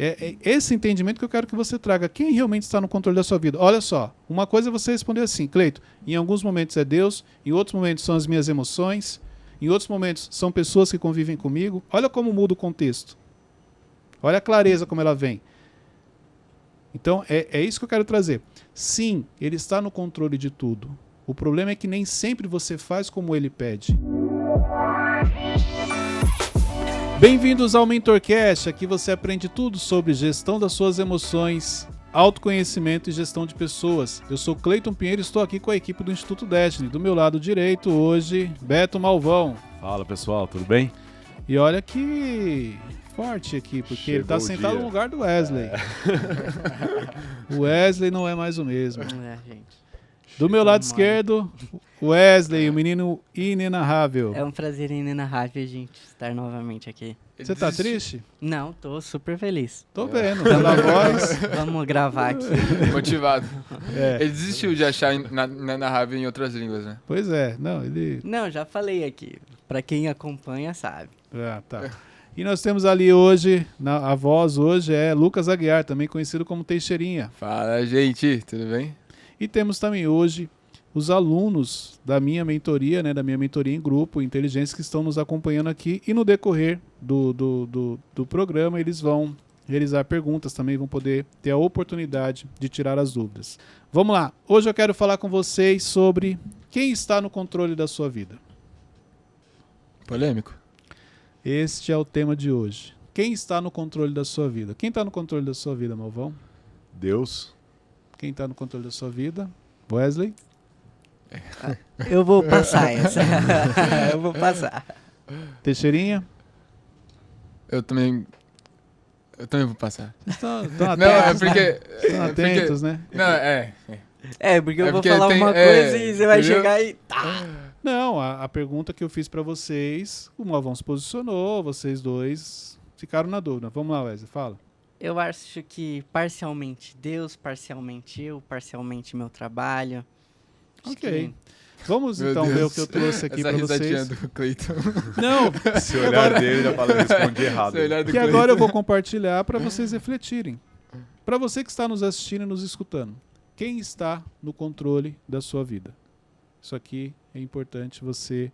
É esse entendimento que eu quero que você traga. Quem realmente está no controle da sua vida? Olha só, uma coisa é você responder assim, Cleito, em alguns momentos é Deus, em outros momentos são as minhas emoções, em outros momentos são pessoas que convivem comigo. Olha como muda o contexto. Olha a clareza como ela vem. Então, é isso que eu quero trazer. Sim, ele está no controle de tudo. O problema é que nem sempre você faz como ele pede. Bem-vindos ao MentorCast. Aqui você aprende tudo sobre gestão das suas emoções, autoconhecimento e gestão de pessoas. Eu sou Cleiton Pinheiro e estou aqui com a equipe do Instituto Destiny. Do meu lado direito hoje, Beto Malvão. Fala pessoal, tudo bem? E olha que forte aqui, porque Chegou ele está sentado no lugar do Wesley. O Wesley não é mais o mesmo. Gente. Do meu lado esquerdo, Wesley, o menino inenarrável. É um prazer inenarrável, gente, estar novamente aqui. Você tá triste? Não, tô super feliz. Tô vendo, pela voz. Vamos gravar aqui. Motivado. É. Ele desistiu de achar narrável em outras línguas, né? Pois é, não, ele... Não, já falei aqui. Pra quem acompanha, sabe. Ah, tá. E nós temos ali hoje, a voz hoje é Lucas Aguiar, também conhecido como Teixeirinha. Fala, gente, tudo bem? E temos também hoje os alunos da minha mentoria, né, da minha mentoria em grupo, Inteligência, que estão nos acompanhando aqui. E no decorrer do programa, eles vão realizar perguntas também, vão poder ter a oportunidade de tirar as dúvidas. Vamos lá. Hoje eu quero falar com vocês sobre quem está no controle da sua vida. Polêmico. Este é o tema de hoje. Quem está no controle da sua vida? Quem está no controle da sua vida, Malvão? Deus. Quem está no controle da sua vida? Wesley? Eu vou passar essa. Eu vou passar. Teixeirinha? Eu também vou passar. Estão Não, atentos, é porque... Estão atentos, né? Não, Porque eu É vou porque falar tem- uma coisa e você vai entendeu? chegar e... Não, a pergunta que eu fiz para vocês, o Malvão se posicionou, vocês dois ficaram na dúvida. Vamos lá, Wesley, fala. Eu acho que parcialmente Deus, parcialmente eu, parcialmente meu trabalho. Acho Ok. que- Vamos Meu então ver o Deus. que eu trouxe aqui Essa para risadinha vocês. do Cleiton. Não, Se olhar dele, já fala, responde errado. Esse olhar do que Cleiton. agora eu vou compartilhar para vocês refletirem. Para você que está nos assistindo e nos escutando, quem está no controle da sua vida? Isso aqui é importante você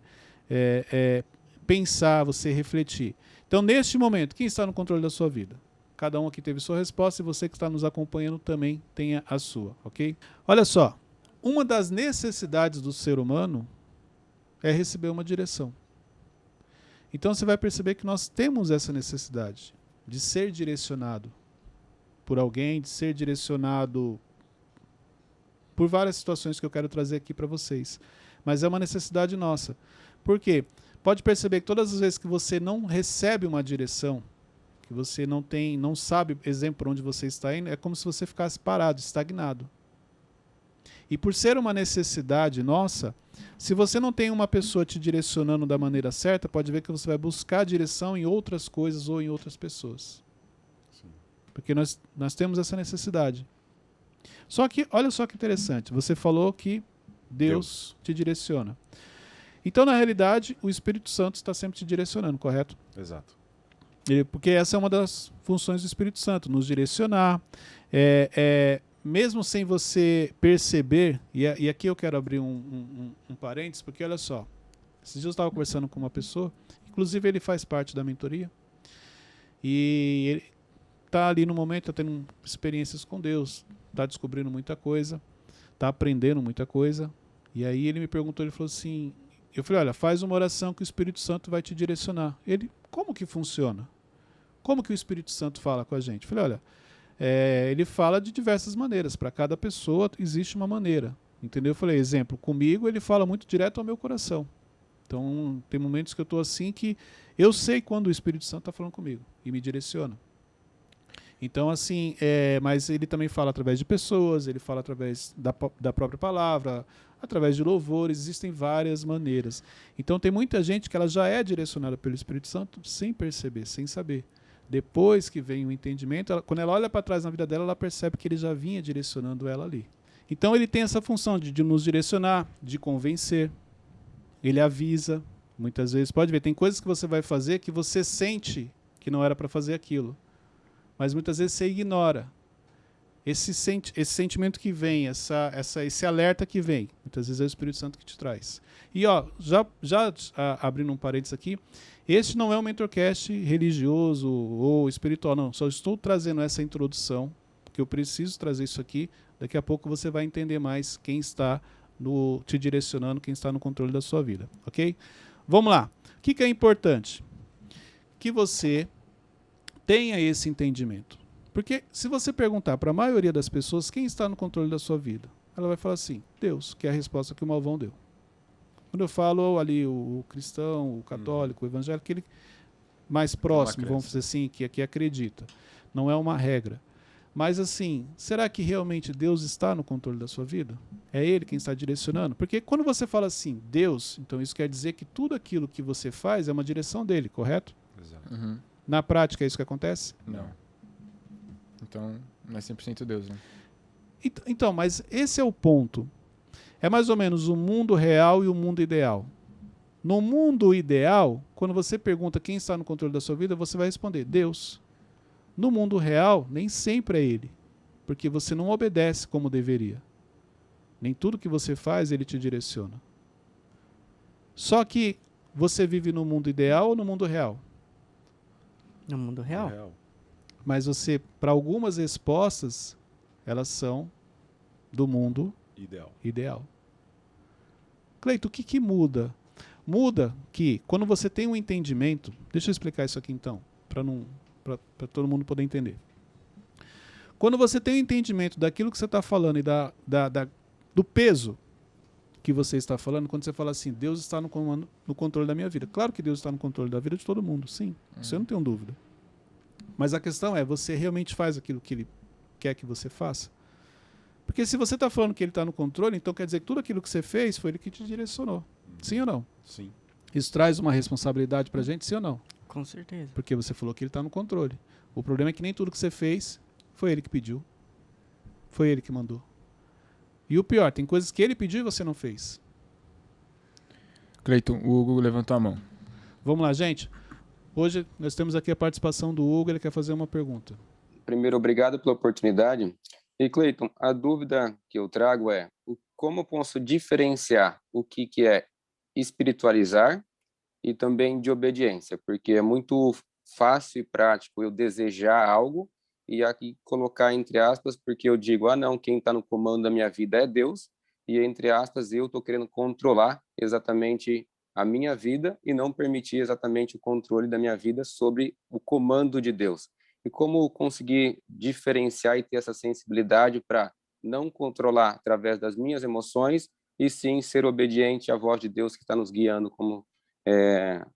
pensar, você refletir. Então, neste momento, quem está no controle da sua vida? Cada um aqui teve sua resposta e você que está nos acompanhando também tenha a sua, ok? Olha só, uma das necessidades do ser humano é receber uma direção. Então você vai perceber que nós temos essa necessidade de ser direcionado por alguém, de ser direcionado por várias situações que eu quero trazer aqui para vocês. Mas é uma necessidade nossa. Por quê? Pode perceber que todas as vezes que você não recebe uma direção, que você não sabe, exemplo, para onde você está indo, é como se você ficasse parado, estagnado. E por ser uma necessidade nossa, se você não tem uma pessoa te direcionando da maneira certa, pode ver que você vai buscar direção em outras coisas ou em outras pessoas. Sim. Porque nós temos essa necessidade. Só que, olha só que interessante, você falou que Deus te direciona. Então, na realidade, o Espírito Santo está sempre te direcionando, correto? Exato. Porque essa é uma das funções do Espírito Santo, nos direcionar, mesmo sem você perceber, e aqui eu quero abrir um parênteses, porque olha só, esses dias eu estava conversando com uma pessoa, inclusive ele faz parte da mentoria, e ele está ali no momento, está tendo experiências com Deus, está descobrindo muita coisa, está aprendendo muita coisa, e aí ele me perguntou, ele falou assim, eu falei, olha, faz uma oração que o Espírito Santo vai te direcionar. Ele, como que funciona? Como que o Espírito Santo fala com a gente? Eu falei, olha, ele fala de diversas maneiras, para cada pessoa existe uma maneira, entendeu? Eu falei, exemplo, comigo ele fala muito direto ao meu coração. Então, tem momentos que eu estou assim que eu sei quando o Espírito Santo está falando comigo e me direciona. Então, assim, mas ele também fala através de pessoas, ele fala através da própria palavra, através de louvores, existem várias maneiras. Então, tem muita gente que ela já é direcionada pelo Espírito Santo sem perceber, sem saber. Depois que vem o entendimento, quando ela olha para trás na vida dela, ela percebe que ele já vinha direcionando ela ali. Então, ele tem essa função de nos direcionar, de convencer. Ele avisa, muitas vezes. Pode ver, tem coisas que você vai fazer que você sente que não era para fazer aquilo. mas muitas vezes você ignora. Esse sentimento que vem, esse alerta que vem, muitas vezes é o Espírito Santo que te traz. E ó, já abrindo um parênteses aqui, este não é um mentorcast religioso ou espiritual, não. Só estou trazendo essa introdução, porque eu preciso trazer isso aqui. Daqui a pouco você vai entender mais quem está te direcionando, quem está no controle da sua vida, ok? Vamos lá. O que é importante? Que você tenha esse entendimento. Porque se você perguntar para a maioria das pessoas quem está no controle da sua vida, ela vai falar assim, Deus, que é a resposta que o Malvão deu. Quando eu falo ali o cristão, o católico, o evangélico, aquele mais próximo, vamos dizer assim, que acredita. Não é uma regra. Mas assim, será que realmente Deus está no controle da sua vida? É Ele quem está direcionando? Porque quando você fala assim, Deus, então isso quer dizer que tudo aquilo que você faz é uma direção dele, correto? Exato. Uhum. Na prática é isso que acontece? Não. Então, não é 100% Deus, né? Então, mas esse é o ponto. É mais ou menos o mundo real e o mundo ideal. No mundo ideal, quando você pergunta quem está no controle da sua vida, você vai responder, Deus. No mundo real, nem sempre é Ele, porque você não obedece como deveria. Nem tudo que você faz, Ele te direciona. Só que você vive no mundo ideal ou no mundo real? No mundo real. Mas você, para algumas respostas, elas são do mundo ideal. Cleito, o que muda? Muda que, quando você tem um entendimento... Deixa eu explicar isso aqui então, para todo mundo poder entender. Quando você tem um entendimento daquilo que você está falando e do peso que você está falando, quando você fala assim, Deus está no controle da minha vida. Claro que Deus está no controle da vida de todo mundo, sim. Isso eu não tenho dúvida. Mas a questão é, você realmente faz aquilo que Ele quer que você faça? Porque se você está falando que Ele está no controle, então quer dizer que tudo aquilo que você fez foi Ele que te direcionou. Sim ou não? Sim. Isso traz uma responsabilidade para a gente, sim ou não? Com certeza. Porque você falou que Ele está no controle. O problema é que nem tudo que você fez foi Ele que pediu. Foi Ele que mandou. E o pior, tem coisas que Ele pediu e você não fez. Cleiton, o Hugo levantou a mão. Vamos lá, gente. Hoje nós temos aqui a participação do Hugo, ele quer fazer uma pergunta. Primeiro, obrigado pela oportunidade. E, Cleiton, a dúvida que eu trago é como eu posso diferenciar o que é espiritualizar e também de obediência, porque é muito fácil e prático eu desejar algo e aqui colocar entre aspas, porque eu digo, não, quem está no comando da minha vida é Deus, e entre aspas, eu estou querendo controlar exatamente a minha vida e não permitir exatamente o controle da minha vida sobre o comando de Deus. E como conseguir diferenciar e ter essa sensibilidade para não controlar através das minhas emoções e sim ser obediente à voz de Deus que está nos guiando como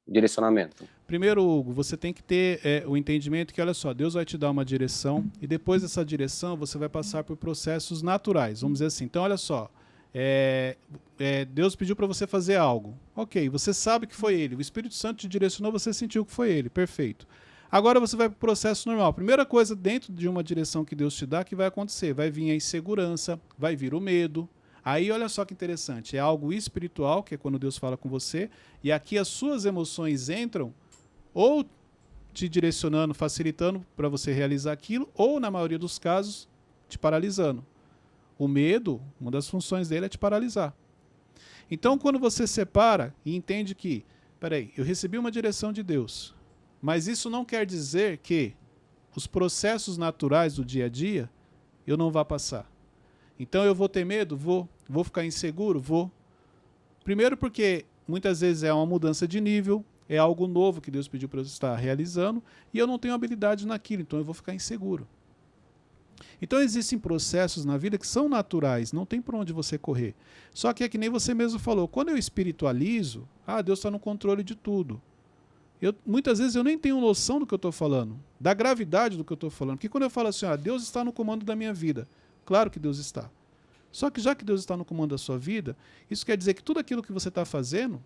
direcionamento. Primeiro, Hugo, você tem que ter o entendimento que, olha só, Deus vai te dar uma direção e depois dessa direção você vai passar por processos naturais, vamos dizer assim. Então, olha só, Deus pediu para você fazer algo. Ok, você sabe que foi Ele. O Espírito Santo te direcionou, você sentiu que foi Ele. Perfeito. Agora você vai para o processo normal. Primeira coisa dentro de uma direção que Deus te dá que vai acontecer. Vai vir a insegurança, vai vir o medo. Aí olha só que interessante. É algo espiritual, que é quando Deus fala com você. E aqui as suas emoções entram ou te direcionando, facilitando para você realizar aquilo, ou na maioria dos casos, te paralisando. O medo, uma das funções dele é te paralisar. Então, quando você separa e entende que, peraí, eu recebi uma direção de Deus, mas isso não quer dizer que os processos naturais do dia a dia eu não vá passar. Então, eu vou ter medo? Vou. Vou ficar inseguro? Vou. Primeiro porque muitas vezes é uma mudança de nível, é algo novo que Deus pediu para eu estar realizando, e eu não tenho habilidade naquilo, então eu vou ficar inseguro. Então existem processos na vida que são naturais, não tem por onde você correr. Só que é que nem você mesmo falou, quando eu espiritualizo, Deus está no controle de tudo. Muitas vezes eu nem tenho noção do que eu estou falando, da gravidade do que eu estou falando. Porque quando eu falo assim, Deus está no comando da minha vida, claro que Deus está. Só que já que Deus está no comando da sua vida, isso quer dizer que tudo aquilo que você está fazendo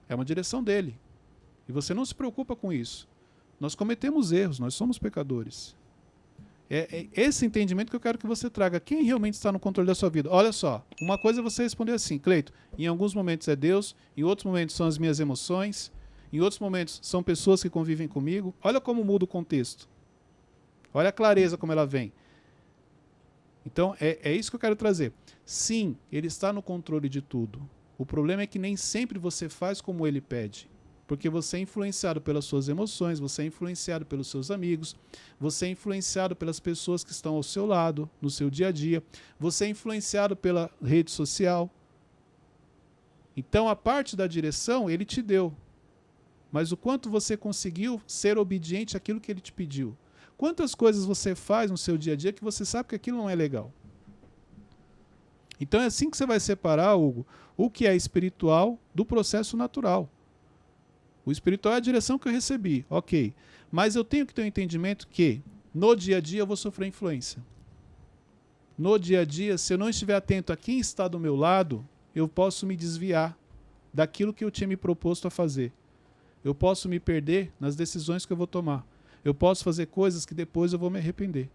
é uma direção dele. E você não se preocupa com isso. Nós cometemos erros, nós somos pecadores. É esse entendimento que eu quero que você traga. Quem realmente está no controle da sua vida? Olha só, uma coisa é você responder assim, Cleito, em alguns momentos é Deus, em outros momentos são as minhas emoções, em outros momentos são pessoas que convivem comigo. Olha como muda o contexto. Olha a clareza como ela vem. Então, é isso que eu quero trazer. Sim, ele está no controle de tudo. O problema é que nem sempre você faz como ele pede. Porque você é influenciado pelas suas emoções, você é influenciado pelos seus amigos, você é influenciado pelas pessoas que estão ao seu lado, no seu dia a dia, você é influenciado pela rede social. Então, a parte da direção, ele te deu. Mas o quanto você conseguiu ser obediente àquilo que ele te pediu? Quantas coisas você faz no seu dia a dia que você sabe que aquilo não é legal? Então é assim que você vai separar, Hugo, o que é espiritual do processo natural. O espiritual é a direção que eu recebi, ok. Mas eu tenho que ter um entendimento que no dia a dia eu vou sofrer influência. No dia a dia, se eu não estiver atento a quem está do meu lado, eu posso me desviar daquilo que eu tinha me proposto a fazer. Eu posso me perder nas decisões que eu vou tomar. Eu posso fazer coisas que depois eu vou me arrepender.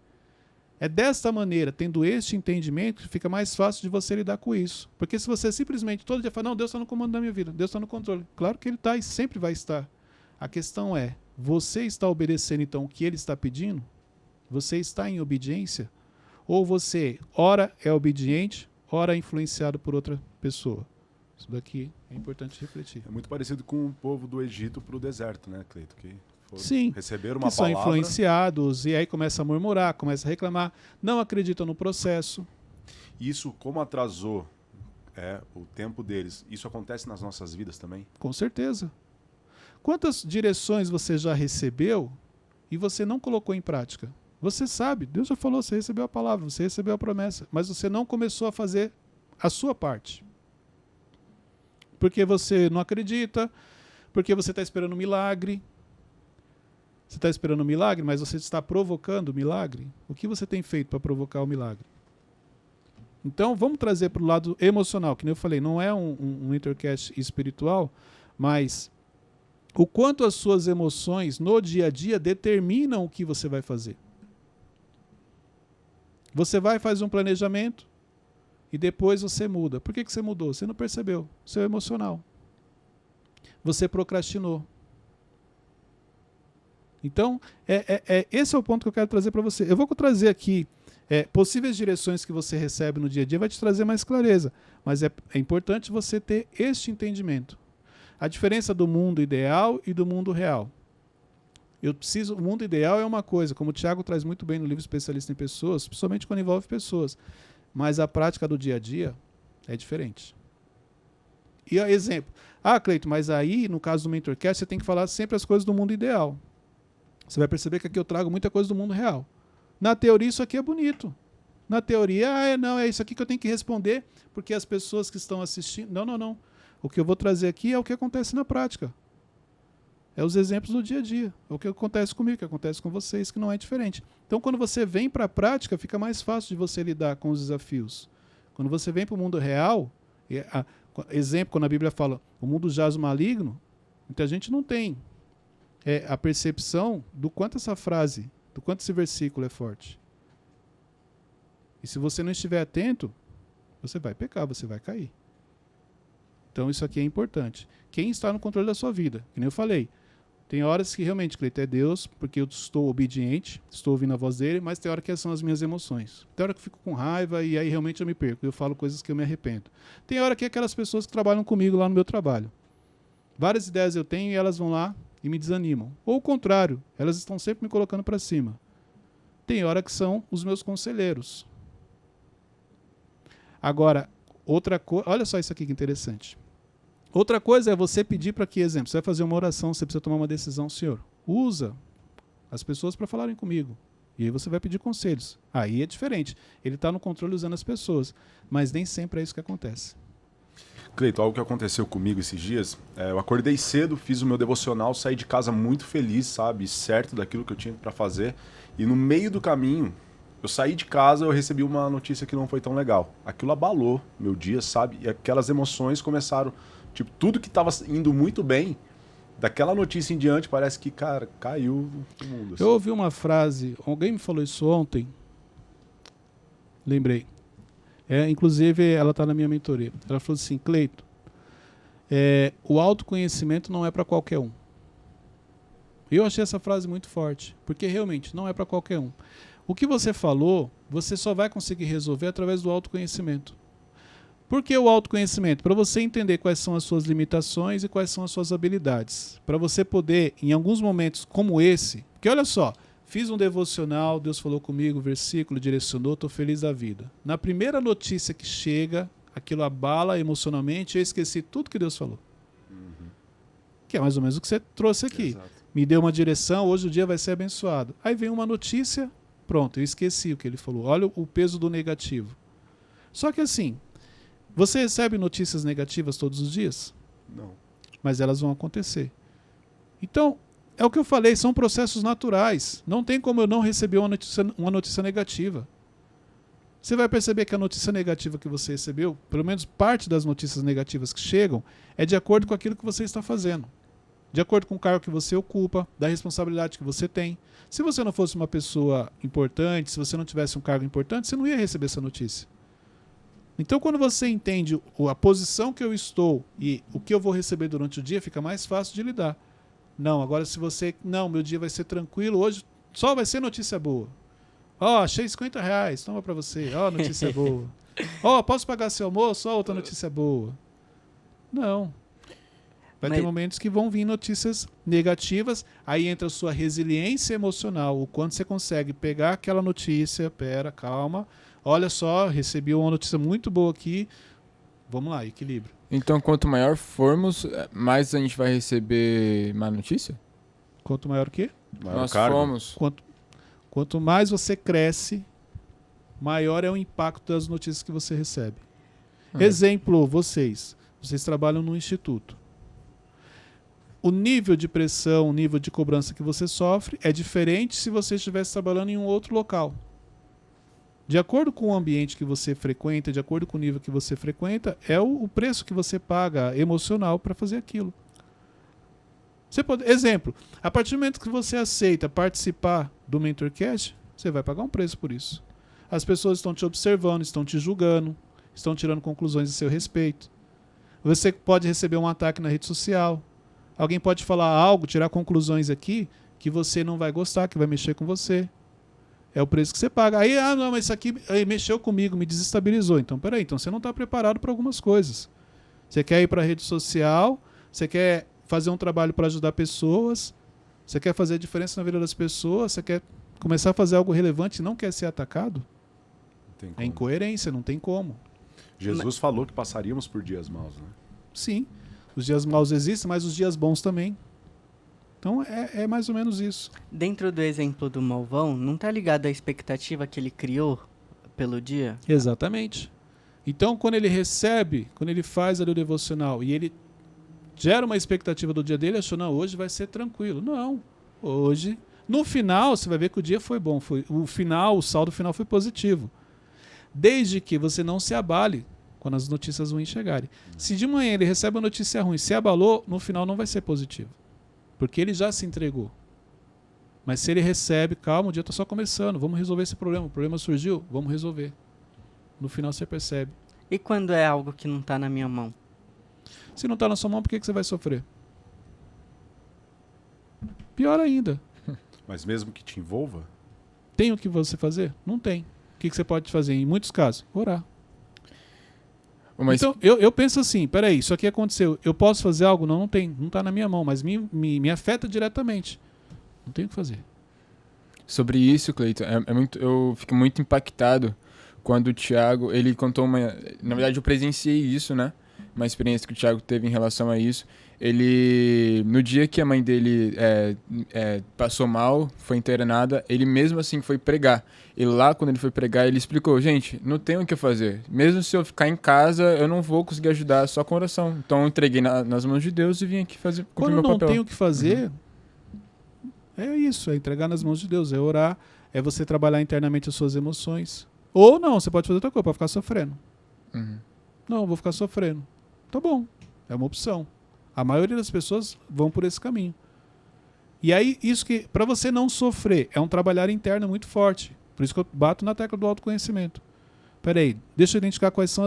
É desta maneira, tendo este entendimento, que fica mais fácil de você lidar com isso. Porque se você simplesmente todo dia fala, não, Deus está no comando da minha vida, Deus está no controle. Claro que Ele está e sempre vai estar. A questão é, você está obedecendo então o que Ele está pedindo? Você está em obediência? Ou você, ora é obediente, ora é influenciado por outra pessoa? Isso daqui é importante refletir. É muito parecido com o povo do Egito para o deserto, né, Cleito? Que Sim, receberam uma que são palavra. influenciados e aí começa a murmurar, começa a reclamar, não acreditam no processo. Isso, como atrasou o tempo deles, isso acontece nas nossas vidas também? Com certeza. Quantas direções você já recebeu e você não colocou em prática? Você sabe, Deus já falou, você recebeu a palavra, você recebeu a promessa, mas você não começou a fazer a sua parte. Porque você não acredita, porque você está esperando um milagre. Você está esperando um milagre, mas você está provocando o milagre? O que você tem feito para provocar o milagre? Então, vamos trazer para o lado emocional, que nem eu falei, não é um intercast espiritual, mas o quanto as suas emoções no dia a dia determinam o que você vai fazer. Você vai fazer um planejamento e depois você muda. Por que você mudou? Você não percebeu. Seu emocional. Você procrastinou. Então, esse é o ponto que eu quero trazer para você. Eu vou trazer aqui possíveis direções que você recebe no dia a dia, vai te trazer mais clareza. Mas é importante você ter este entendimento. A diferença do mundo ideal e do mundo real. O mundo ideal é uma coisa, como o Tiago traz muito bem no livro Especialista em Pessoas, principalmente quando envolve pessoas. Mas a prática do dia a dia é diferente. E exemplo, Cleito, mas aí, no caso do Mentorcast, você tem que falar sempre as coisas do mundo ideal. Você vai perceber que aqui eu trago muita coisa do mundo real. Na teoria, isso aqui é bonito. Na teoria, não, é isso aqui que eu tenho que responder, porque as pessoas que estão assistindo... Não. O que eu vou trazer aqui é o que acontece na prática. É os exemplos do dia a dia. É o que acontece comigo, o que acontece com vocês, que não é diferente. Então, quando você vem para a prática, fica mais fácil de você lidar com os desafios. Quando você vem para o mundo real, exemplo, quando a Bíblia fala o mundo jaz o maligno, muita gente não tem a percepção do quanto essa frase, do quanto esse versículo é forte. E se você não estiver atento, você vai pecar, você vai cair. Então isso aqui é importante. Quem está no controle da sua vida? Que nem eu falei, tem horas que realmente, Cleito, é Deus, porque eu estou obediente, estou ouvindo a voz dele, mas tem hora que são as minhas emoções. Tem hora que eu fico com raiva e aí realmente eu me perco, eu falo coisas que eu me arrependo. Tem hora que é aquelas pessoas que trabalham comigo lá no meu trabalho. Várias ideias eu tenho e elas vão lá e me desanimam. Ou o contrário, elas estão sempre me colocando para cima. Tem hora que são os meus conselheiros. Agora, outra coisa, olha só isso aqui que interessante. Outra coisa é você pedir para que, exemplo, você vai fazer uma oração, você precisa tomar uma decisão, Senhor, usa as pessoas para falarem comigo. E aí você vai pedir conselhos. Aí é diferente. Ele está no controle usando as pessoas. Mas nem sempre é isso que acontece. Cleito, algo que aconteceu comigo esses dias, eu acordei cedo, fiz o meu devocional, saí de casa muito feliz, sabe, certo daquilo que eu tinha para fazer, e no meio do caminho, eu saí de casa, eu recebi uma notícia que não foi tão legal. Aquilo abalou meu dia, sabe, e aquelas emoções começaram, tipo, tudo que estava indo muito bem, daquela notícia em diante, parece que, cara, caiu o mundo. Assim. Eu ouvi uma frase, alguém me falou isso ontem, lembrei. Inclusive, ela está na minha mentoria. Ela falou assim, Cleito, o autoconhecimento não é para qualquer um. Eu achei essa frase muito forte, porque realmente não é para qualquer um. O que você falou, você só vai conseguir resolver através do autoconhecimento. Por que o autoconhecimento? Para você entender quais são as suas limitações e quais são as suas habilidades. Para você poder, em alguns momentos como esse, porque olha só, fiz um devocional, Deus falou comigo, versículo, direcionou, estou feliz da vida. Na primeira notícia que chega, aquilo abala emocionalmente, eu esqueci tudo que Deus falou. Que é mais ou menos o que você trouxe aqui. Exato. Me deu uma direção, hoje o dia vai ser abençoado. Aí vem uma notícia, pronto, eu esqueci o que ele falou. Olha o peso do negativo. Só que assim, você recebe notícias negativas todos os dias? Não. Mas elas vão acontecer. Então, é o que eu falei, são processos naturais. Não tem como eu não receber uma notícia negativa. Você vai perceber que a notícia negativa que você recebeu, pelo menos parte das notícias negativas que chegam, é de acordo com aquilo que você está fazendo. De acordo com o cargo que você ocupa, da responsabilidade que você tem. Se você não fosse uma pessoa importante, se você não tivesse um cargo importante, você não ia receber essa notícia. Então, quando você entende a posição que eu estou e o que eu vou receber durante o dia, fica mais fácil de lidar. Não, agora se você... Não, meu dia vai ser tranquilo, hoje só vai ser notícia boa. Ó, achei R$50, toma pra você. Ó, notícia boa. Ó, posso pagar seu almoço? Ó, outra notícia boa. Não. Vai ter momentos que vão vir notícias negativas, aí entra a sua resiliência emocional, o quanto você consegue pegar aquela notícia, pera, calma, olha só, recebi uma notícia muito boa aqui, vamos lá, equilíbrio. Então, quanto maior formos, mais a gente vai receber má notícia? Quanto maior o quê? Nós fomos. Quanto mais você cresce, maior é o impacto das notícias que você recebe. Exemplo, vocês trabalham no instituto. O nível de pressão, o nível de cobrança que você sofre é diferente se você estivesse trabalhando em um outro local. De acordo com o ambiente que você frequenta, de acordo com o nível que você frequenta, é o preço que você paga emocional para fazer aquilo. Exemplo, a partir do momento que você aceita participar do MentorCast, você vai pagar um preço por isso. As pessoas estão te observando, estão te julgando, estão tirando conclusões a seu respeito. Você pode receber um ataque na rede social. Alguém pode falar algo, tirar conclusões aqui que você não vai gostar, que vai mexer com você. É o preço que você paga. Aí, não, mas isso aqui mexeu comigo, me desestabilizou. Então, peraí, então você não está preparado para algumas coisas. Você quer ir para a rede social, você quer fazer um trabalho para ajudar pessoas, você quer fazer a diferença na vida das pessoas, você quer começar a fazer algo relevante e não quer ser atacado? É incoerência, não tem como. Jesus falou que passaríamos por dias maus, né? Sim. Os dias maus existem, mas os dias bons também. Então é mais ou menos isso. Dentro do exemplo do malvão, não está ligado à expectativa que ele criou pelo dia? Exatamente. Então, quando ele recebe, quando ele faz ali o devocional e ele gera uma expectativa do dia dele, achou, não, hoje vai ser tranquilo. Não, hoje... No final, você vai ver que o dia foi bom. O saldo final foi positivo. Desde que você não se abale quando as notícias ruins chegarem. Se de manhã ele recebe uma notícia ruim, se abalou, no final não vai ser positivo. Porque ele já se entregou. Mas se ele recebe, calma, o dia está só começando, vamos resolver esse problema. O problema surgiu, vamos resolver. No final você percebe. E quando é algo que não está na minha mão? Se não está na sua mão, por que você vai sofrer? Pior ainda. Mas mesmo que te envolva? Tem o que você fazer? Não tem. O que você pode fazer? Em muitos casos, orar. Então, eu penso assim, peraí, isso aqui aconteceu, eu posso fazer algo? Não, não tem, não está na minha mão, mas me afeta diretamente. Não tenho o que fazer. Sobre isso, Cleiton, eu fico muito impactado quando o Thiago, ele contou na verdade eu presenciei isso, né? Uma experiência que o Thiago teve em relação a isso. Ele, no dia que a mãe dele passou mal, foi internada, ele mesmo assim foi pregar. E lá, quando ele foi pregar, ele explicou, gente, não tem o que fazer. Mesmo se eu ficar em casa, eu não vou conseguir ajudar só com oração. Então eu entreguei nas mãos de Deus e vim aqui cumprir meu papel. Quando não tem o que fazer, é isso, é entregar nas mãos de Deus, é orar, é você trabalhar internamente as suas emoções. Ou não, você pode fazer outra coisa, pode ficar sofrendo. Não, eu vou ficar sofrendo. Tá bom, é uma opção. A maioria das pessoas vão por esse caminho. E aí, isso que, para você não sofrer, é um trabalhar interno muito forte. Por isso que eu bato na tecla do autoconhecimento. Peraí, deixa eu identificar quais são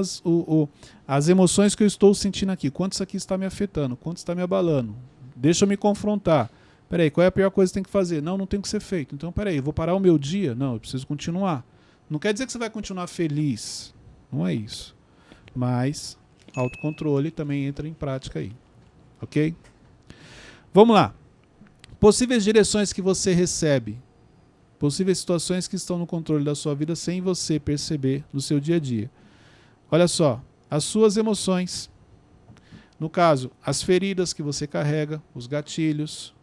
as emoções que eu estou sentindo aqui. Quanto isso aqui está me afetando? Quanto está me abalando? Deixa eu me confrontar. Peraí, qual é a pior coisa que tem que fazer? Não, não tem que ser feito. Então, peraí, eu vou parar o meu dia? Não, eu preciso continuar. Não quer dizer que você vai continuar feliz. Não é isso. Mas autocontrole também entra em prática aí. Ok? Vamos lá. Possíveis direções que você recebe. Possíveis situações que estão no controle da sua vida sem você perceber no seu dia a dia. Olha só, as suas emoções. No caso, as feridas que você carrega, os gatilhos,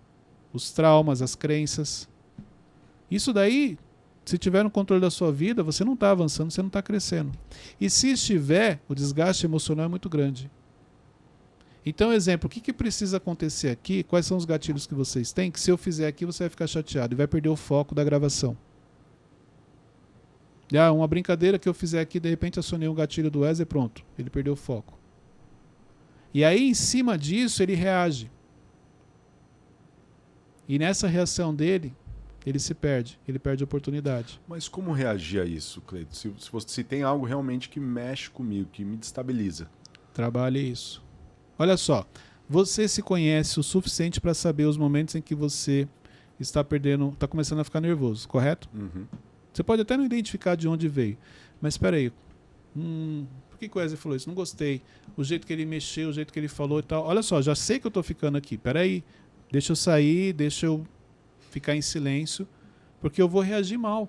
os traumas, as crenças. Isso daí, se tiver no controle da sua vida, você não está avançando, você não está crescendo. E se estiver, o desgaste emocional é muito grande. Então, exemplo, o que precisa acontecer aqui? Quais são os gatilhos que vocês têm? Que se eu fizer aqui, você vai ficar chateado e vai perder o foco da gravação. Uma brincadeira que eu fizer aqui, de repente acionei um gatilho do Wesley, pronto, ele perdeu o foco. E aí, em cima disso, ele reage. E nessa reação dele, ele se perde, ele perde a oportunidade. Mas como reagir a isso, Cleito? Se tem algo realmente que mexe comigo, que me destabiliza. Trabalhe isso. Olha só, você se conhece o suficiente para saber os momentos em que você está começando a ficar nervoso, correto? Uhum. Você pode até não identificar de onde veio, mas espera aí. Por que o Wesley falou isso? Não gostei. O jeito que ele mexeu, o jeito que ele falou e tal. Olha só, já sei que eu estou ficando aqui. Espera aí. Deixa eu sair, deixa eu ficar em silêncio, porque eu vou reagir mal.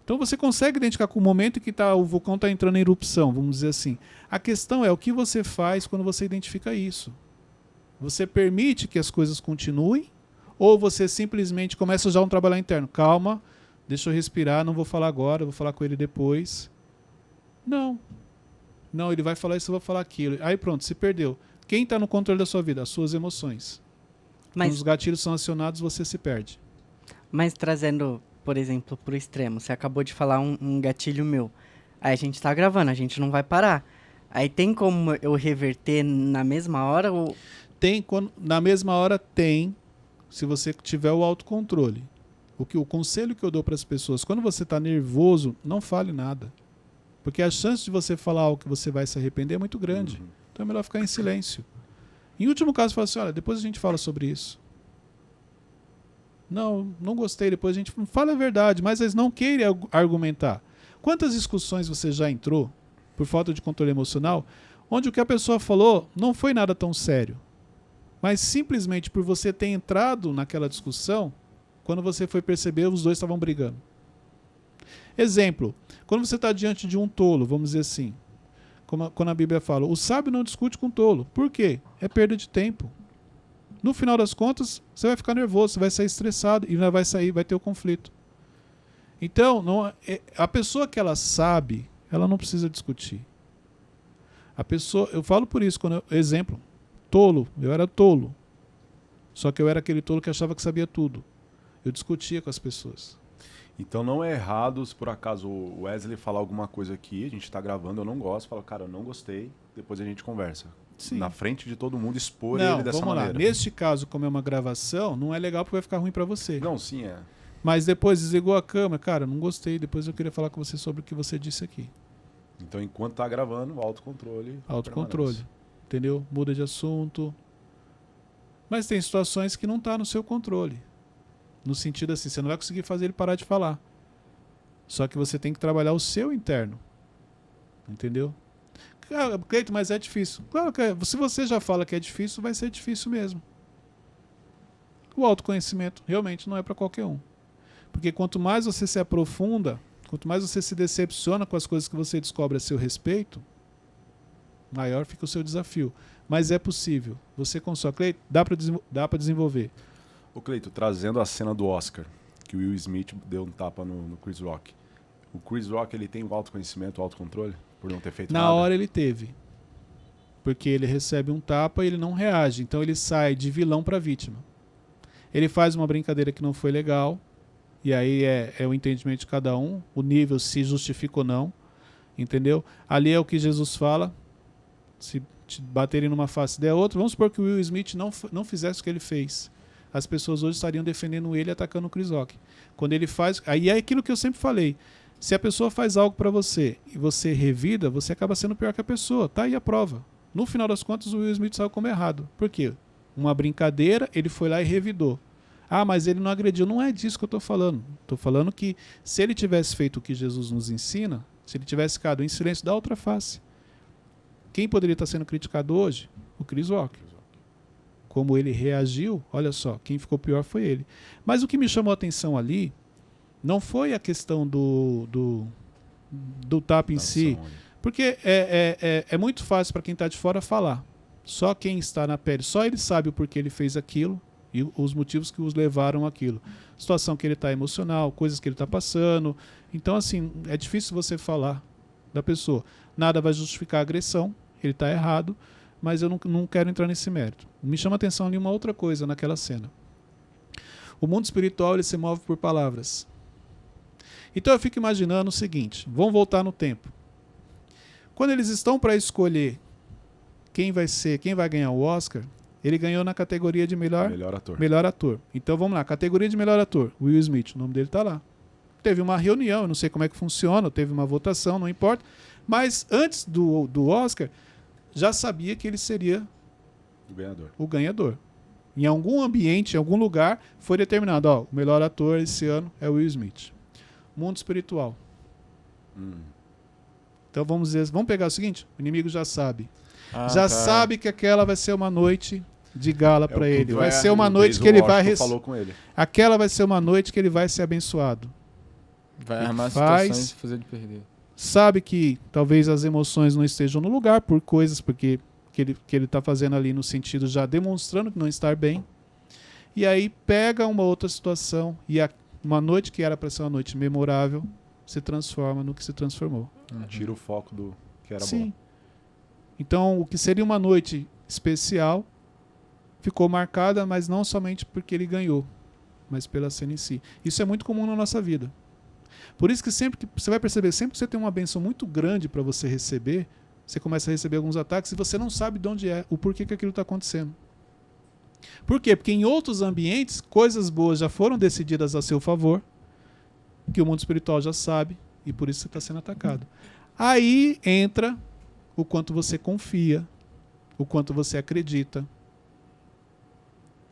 Então você consegue identificar com o momento em que o vulcão está entrando em erupção, vamos dizer assim. A questão é o que você faz quando você identifica isso. Você permite que as coisas continuem ou você simplesmente começa já um trabalho interno? Calma, deixa eu respirar, não vou falar agora, vou falar com ele depois. Não, ele vai falar isso, eu vou falar aquilo. Aí pronto, se perdeu. Quem está no controle da sua vida? As suas emoções. Quando os gatilhos são acionados, você se perde. Mas trazendo, por exemplo, para o extremo, você acabou de falar um gatilho meu. Aí a gente está gravando, a gente não vai parar. Aí tem como eu reverter na mesma hora? Ou... Na mesma hora tem, se você tiver o autocontrole. O conselho que eu dou para as pessoas, quando você está nervoso, não fale nada. Porque a chance de você falar algo que você vai se arrepender é muito grande. Uhum. Então é melhor ficar em silêncio. Em último caso, fala assim, olha, depois a gente fala sobre isso. Não gostei, depois a gente fala a verdade, mas eles não querem argumentar. Quantas discussões você já entrou, por falta de controle emocional, onde o que a pessoa falou não foi nada tão sério, mas simplesmente por você ter entrado naquela discussão, quando você foi perceber, os dois estavam brigando. Exemplo, quando você está diante de um tolo, vamos dizer assim, quando a Bíblia fala, o sábio não discute com o tolo. Por quê? É perda de tempo. No final das contas, você vai ficar nervoso, você vai sair estressado e vai ter o conflito. Então, a pessoa que ela sabe, ela não precisa discutir. Eu falo por isso, exemplo, tolo, eu era tolo. Só que eu era aquele tolo que achava que sabia tudo. Eu discutia com as pessoas. Então não é errado se por acaso o Wesley falar alguma coisa aqui, a gente está gravando, eu não gosto, falo, cara, eu não gostei, depois a gente conversa. Sim. Na frente de todo mundo, expor ele dessa vamos maneira. Lá. Neste caso, como é uma gravação, não é legal porque vai ficar ruim para você. Não, sim, é. Mas depois desligou a câmera, cara, não gostei, depois eu queria falar com você sobre o que você disse aqui. Então enquanto tá gravando, autocontrole. Autocontrole, entendeu? Muda de assunto. Mas tem situações que não tá no seu controle. No sentido assim, você não vai conseguir fazer ele parar de falar. Só que você tem que trabalhar o seu interno. Entendeu? Cleiton, mas é difícil. Claro que se você já fala que é difícil, vai ser difícil mesmo. O autoconhecimento realmente não é para qualquer um. Porque quanto mais você se aprofunda, quanto mais você se decepciona com as coisas que você descobre a seu respeito, maior fica o seu desafio. Mas é possível. Você com sua Cleiton, dá para desenvolver. Ô Cleito, trazendo a cena do Oscar, que o Will Smith deu um tapa no Chris Rock. O Chris Rock, ele tem o autoconhecimento, o autocontrole, por não ter feito nada? Na hora ele teve. Porque ele recebe um tapa e ele não reage. Então ele sai de vilão para vítima. Ele faz uma brincadeira que não foi legal. E aí é o entendimento de cada um. O nível se justifica ou não. Entendeu? Ali é o que Jesus fala. Se te baterem numa face der outra. Vamos supor que o Will Smith não fizesse o que ele fez. As pessoas hoje estariam defendendo ele e atacando o Chris Rock. Quando ele faz... Aí é aquilo que eu sempre falei. Se a pessoa faz algo para você e você revida, você acaba sendo pior que a pessoa. Tá aí a prova. No final das contas, o Will Smith saiu como errado. Por quê? uma brincadeira, ele foi lá e revidou. Ah, mas ele não agrediu. Não é disso que eu estou falando. Estou falando que se ele tivesse feito o que Jesus nos ensina, se ele tivesse ficado em silêncio, da outra face. Quem poderia estar sendo criticado hoje? O Chris Walker. Como ele reagiu, olha só, quem ficou pior foi ele. Mas o que me chamou a atenção ali não foi a questão do tapa em si, porque é muito fácil para quem está de fora falar. Só quem está na pele, só ele sabe o porquê ele fez aquilo e os motivos que os levaram àquilo. Situação que ele está emocional, coisas que ele está passando. Então, assim, é difícil você falar da pessoa. Nada vai justificar a agressão, ele está errado, mas eu não quero entrar nesse mérito. Me chama a atenção ali uma outra coisa naquela cena. O mundo espiritual ele se move por palavras. Então eu fico imaginando o seguinte, vamos voltar no tempo. Quando eles estão para escolher quem vai ganhar o Oscar, ele ganhou na categoria de melhor ator. Então vamos lá, categoria de melhor ator, Will Smith, o nome dele está lá. Teve uma reunião, eu não sei como é que funciona, teve uma votação, não importa, mas antes do Oscar, já sabia que ele seria o ganhador. Em algum ambiente, em algum lugar, foi determinado, ó, o melhor ator esse ano é o Will Smith. Mundo espiritual. Então vamos pegar o seguinte, o inimigo já sabe. Sabe que aquela vai ser uma noite de gala para ele. Vai ser uma noite que ele vai aquela vai ser uma noite que ele vai ser abençoado. Vai armar situações e fazer ele perder. Sabe que talvez as emoções não estejam no lugar por coisas que ele está fazendo ali no sentido já demonstrando que não está bem. E aí pega uma outra situação e uma noite que era para ser uma noite memorável se transforma no que se transformou. Tira o foco do que era Sim. bom. Então, o que seria uma noite especial ficou marcada, mas não somente porque ele ganhou, mas pela cena em si. Isso é muito comum na nossa vida. Por isso que sempre que você vai perceber, sempre que você tem uma bênção muito grande para você receber, você começa a receber alguns ataques e você não sabe de onde é, o porquê que aquilo está acontecendo. Por quê? Porque em outros ambientes, coisas boas já foram decididas a seu favor, que o mundo espiritual já sabe, e por isso você está sendo atacado. Aí entra o quanto você confia, o quanto você acredita,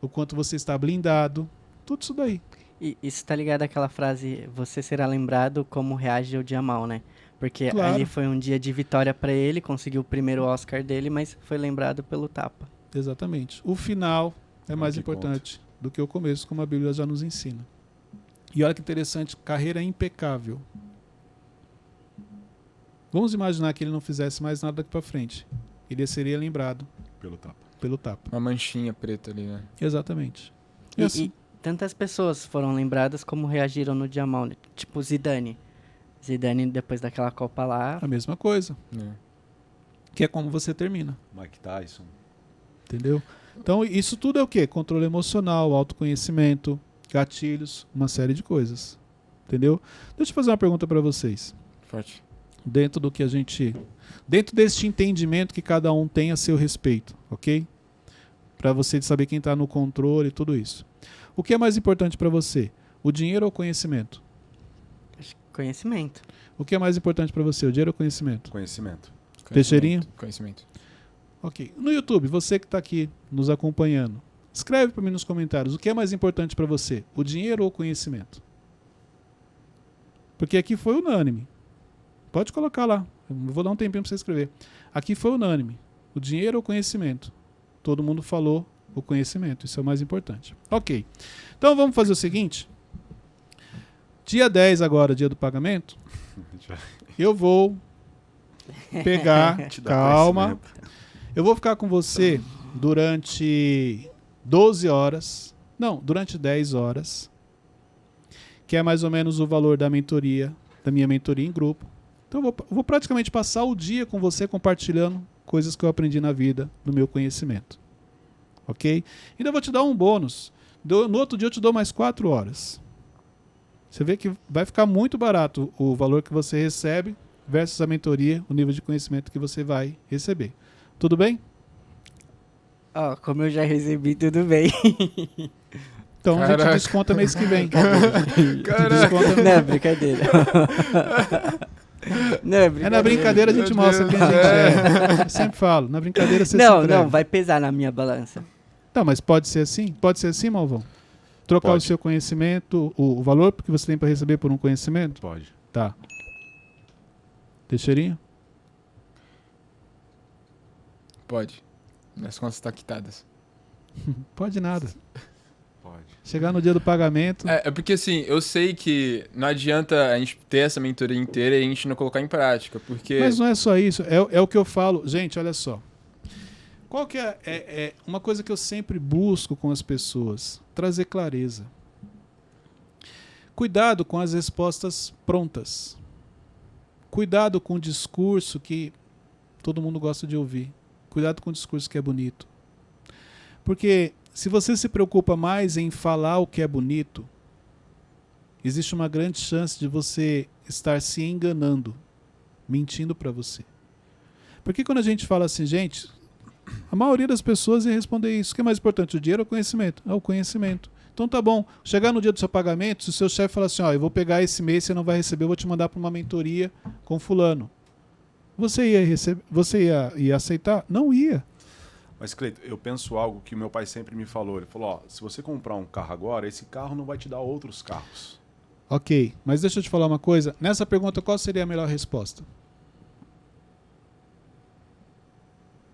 o quanto você está blindado, tudo isso daí. E isso tá ligado àquela frase, você será lembrado como reage ao dia mal, né? Porque Claro. ali foi um dia de vitória pra ele, conseguiu o primeiro Oscar dele, mas foi lembrado pelo tapa. Exatamente. O final é mais importante do que o começo, como a Bíblia já nos ensina. E olha que interessante, carreira impecável. Vamos imaginar que ele não fizesse mais nada daqui para frente. Ele seria lembrado pelo tapa. Uma manchinha preta ali, né? Exatamente. E tantas pessoas foram lembradas como reagiram no dia mal, né? Tipo Zidane. Zidane, depois daquela Copa lá... A mesma coisa. Que é como você termina. Mike Tyson. Entendeu? Então, isso tudo é o quê? Controle emocional, autoconhecimento, gatilhos, uma série de coisas. Entendeu? Deixa eu fazer uma pergunta para vocês. Forte. Dentro deste entendimento que cada um tem a seu respeito, ok? Para você saber quem está no controle e tudo isso. O que é mais importante para você? O dinheiro ou o conhecimento? Conhecimento. O que é mais importante para você? O dinheiro ou o conhecimento? Conhecimento. Teixeirinho? Conhecimento. Ok. No YouTube, você que está aqui nos acompanhando, escreve para mim nos comentários o que é mais importante para você? O dinheiro ou o conhecimento? Porque aqui foi unânime. Pode colocar lá. Eu vou dar um tempinho para você escrever. Aqui foi unânime. O dinheiro ou o conhecimento? Todo mundo falou o conhecimento. Isso é o mais importante. Ok. Então vamos fazer o seguinte. Dia 10 agora, dia do pagamento. Eu vou pegar... Calma. Eu vou ficar com você durante 12 horas. Não, durante 10 horas. Que é mais ou menos o valor da mentoria, da minha mentoria em grupo. Então eu vou praticamente passar o dia com você compartilhando coisas que eu aprendi na vida, no meu conhecimento. Ok? Ainda vou te dar um bônus. No outro dia eu te dou mais 4 horas. Você vê que vai ficar muito barato o valor que você recebe versus a mentoria, o nível de conhecimento que você vai receber. Tudo bem? Como eu já recebi, tudo bem. Então a gente desconta mês que vem. Não, brincadeira. Não, é brincadeira. Na brincadeira a gente mostra quem a gente é. Eu sempre falo, na brincadeira você se entrega. Não, vai pesar na minha balança. Tá, mas pode ser assim? Pode ser assim, Malvão? Trocar Pode. o seu conhecimento, o valor que você tem para receber por um conhecimento? Pode. Tá. Teixeirinha? Pode. As contas estão quitadas. Pode nada. Pode. Chegar no dia do pagamento... É porque assim, eu sei que não adianta a gente ter essa mentoria inteira e a gente não colocar em prática, porque... Mas não é só isso, é o que eu falo. Gente, olha só. Qual que é uma coisa que eu sempre busco com as pessoas? Trazer clareza. Cuidado com as respostas prontas. Cuidado com o discurso que todo mundo gosta de ouvir. Cuidado com o discurso que é bonito. Porque se você se preocupa mais em falar o que é bonito, existe uma grande chance de você estar se enganando, mentindo para você. Porque quando a gente fala assim, gente, a maioria das pessoas ia responder isso. O que é mais importante, o dinheiro ou o conhecimento? É o conhecimento. Então tá bom, chegar no dia do seu pagamento, se o seu chefe falar assim, ó, eu vou pegar esse mês, você não vai receber, eu vou te mandar para uma mentoria com fulano. Você ia receber, você ia aceitar? Não ia. Mas, Cleiton, eu penso algo que meu pai sempre me falou. Ele falou, ó, se você comprar um carro agora, esse carro não vai te dar outros carros. Ok, mas deixa eu te falar uma coisa. Nessa pergunta, qual seria a melhor resposta?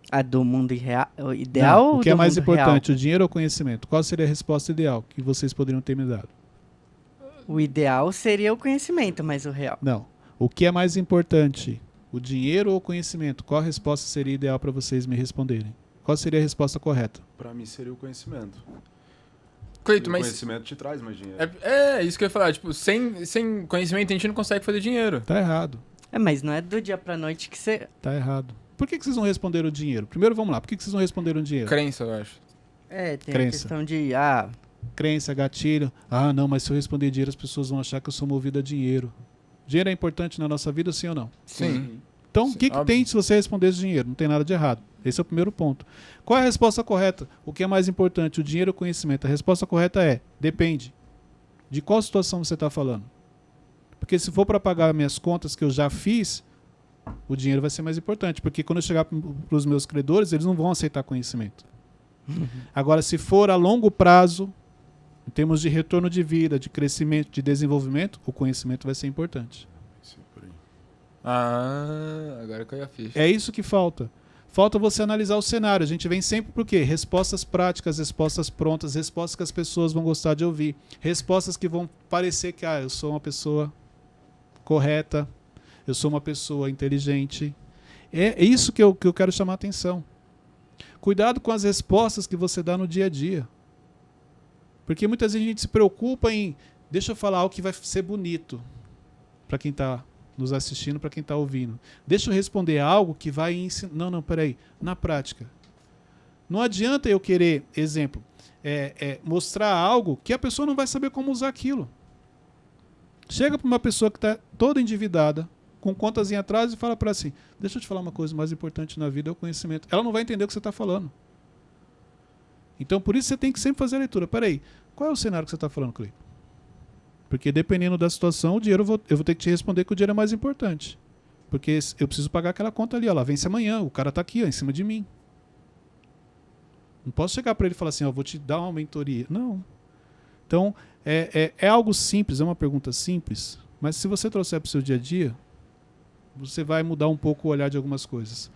A do mundo ideal Não, ou o que é do mais mundo importante, real? o dinheiro ou o conhecimento? Qual seria a resposta ideal que vocês poderiam ter me dado? O ideal seria o conhecimento, mas o real. Não. O que é mais importante, o dinheiro ou o conhecimento? Qual a resposta seria ideal para vocês me responderem? Qual seria a resposta correta? Pra mim seria o conhecimento. Cleiton, O mas... conhecimento te traz mais dinheiro. É isso que eu ia falar. Tipo, sem conhecimento a gente não consegue fazer dinheiro. Tá errado. Mas não é do dia pra noite que você... Tá errado. Por que vocês não responderam o dinheiro? Primeiro, vamos lá. Por que vocês não responderam o dinheiro? Crença, eu acho. Tem Crença. a questão de... Crença, gatilho. Ah, não, mas se eu responder dinheiro, as pessoas vão achar que eu sou movido a dinheiro. Dinheiro é importante na nossa vida, sim ou não? Sim. Então, Sim, o que óbvio. tem se você responder esse dinheiro? Não tem nada de errado. Esse é o primeiro ponto. Qual é a resposta correta? O que é mais importante, o dinheiro ou o conhecimento? A resposta correta é, depende. De qual situação você está falando? Porque se for para pagar minhas contas que eu já fiz, o dinheiro vai ser mais importante. Porque quando eu chegar para os meus credores, eles não vão aceitar conhecimento. Agora, se for a longo prazo, em termos de retorno de vida, de crescimento, de desenvolvimento, o conhecimento vai ser importante. Sim, por aí. Agora que eu ia ficha. É isso que falta. Falta você analisar o cenário. A gente vem sempre por quê? Respostas práticas, respostas prontas, respostas que as pessoas vão gostar de ouvir. Respostas que vão parecer que eu sou uma pessoa correta, eu sou uma pessoa inteligente. É isso que eu quero chamar a atenção. Cuidado com as respostas que você dá no dia a dia. Porque muitas vezes a gente se preocupa em... Deixa eu falar algo que vai ser bonito para quem está nos assistindo, para quem está ouvindo. Deixa eu responder algo que vai ensinar... Não, peraí. Na prática. Não adianta eu querer, exemplo, mostrar algo que a pessoa não vai saber como usar aquilo. Chega para uma pessoa que está toda endividada, com contas em atraso, e fala para ela assim, deixa eu te falar uma coisa mais importante na vida, é o conhecimento. Ela não vai entender o que você está falando. Então, por isso você tem que sempre fazer a leitura. Peraí, qual é o cenário que você está falando, Cleiton? Porque dependendo da situação, o dinheiro eu vou ter que te responder que o dinheiro é mais importante. Porque eu preciso pagar aquela conta ali, ó, ela vence amanhã, o cara está aqui, ó, em cima de mim. Não posso chegar para ele e falar assim, ó, vou te dar uma mentoria. Não. Então, é algo simples, é uma pergunta simples, mas se você trouxer para o seu dia a dia, você vai mudar um pouco o olhar de algumas coisas.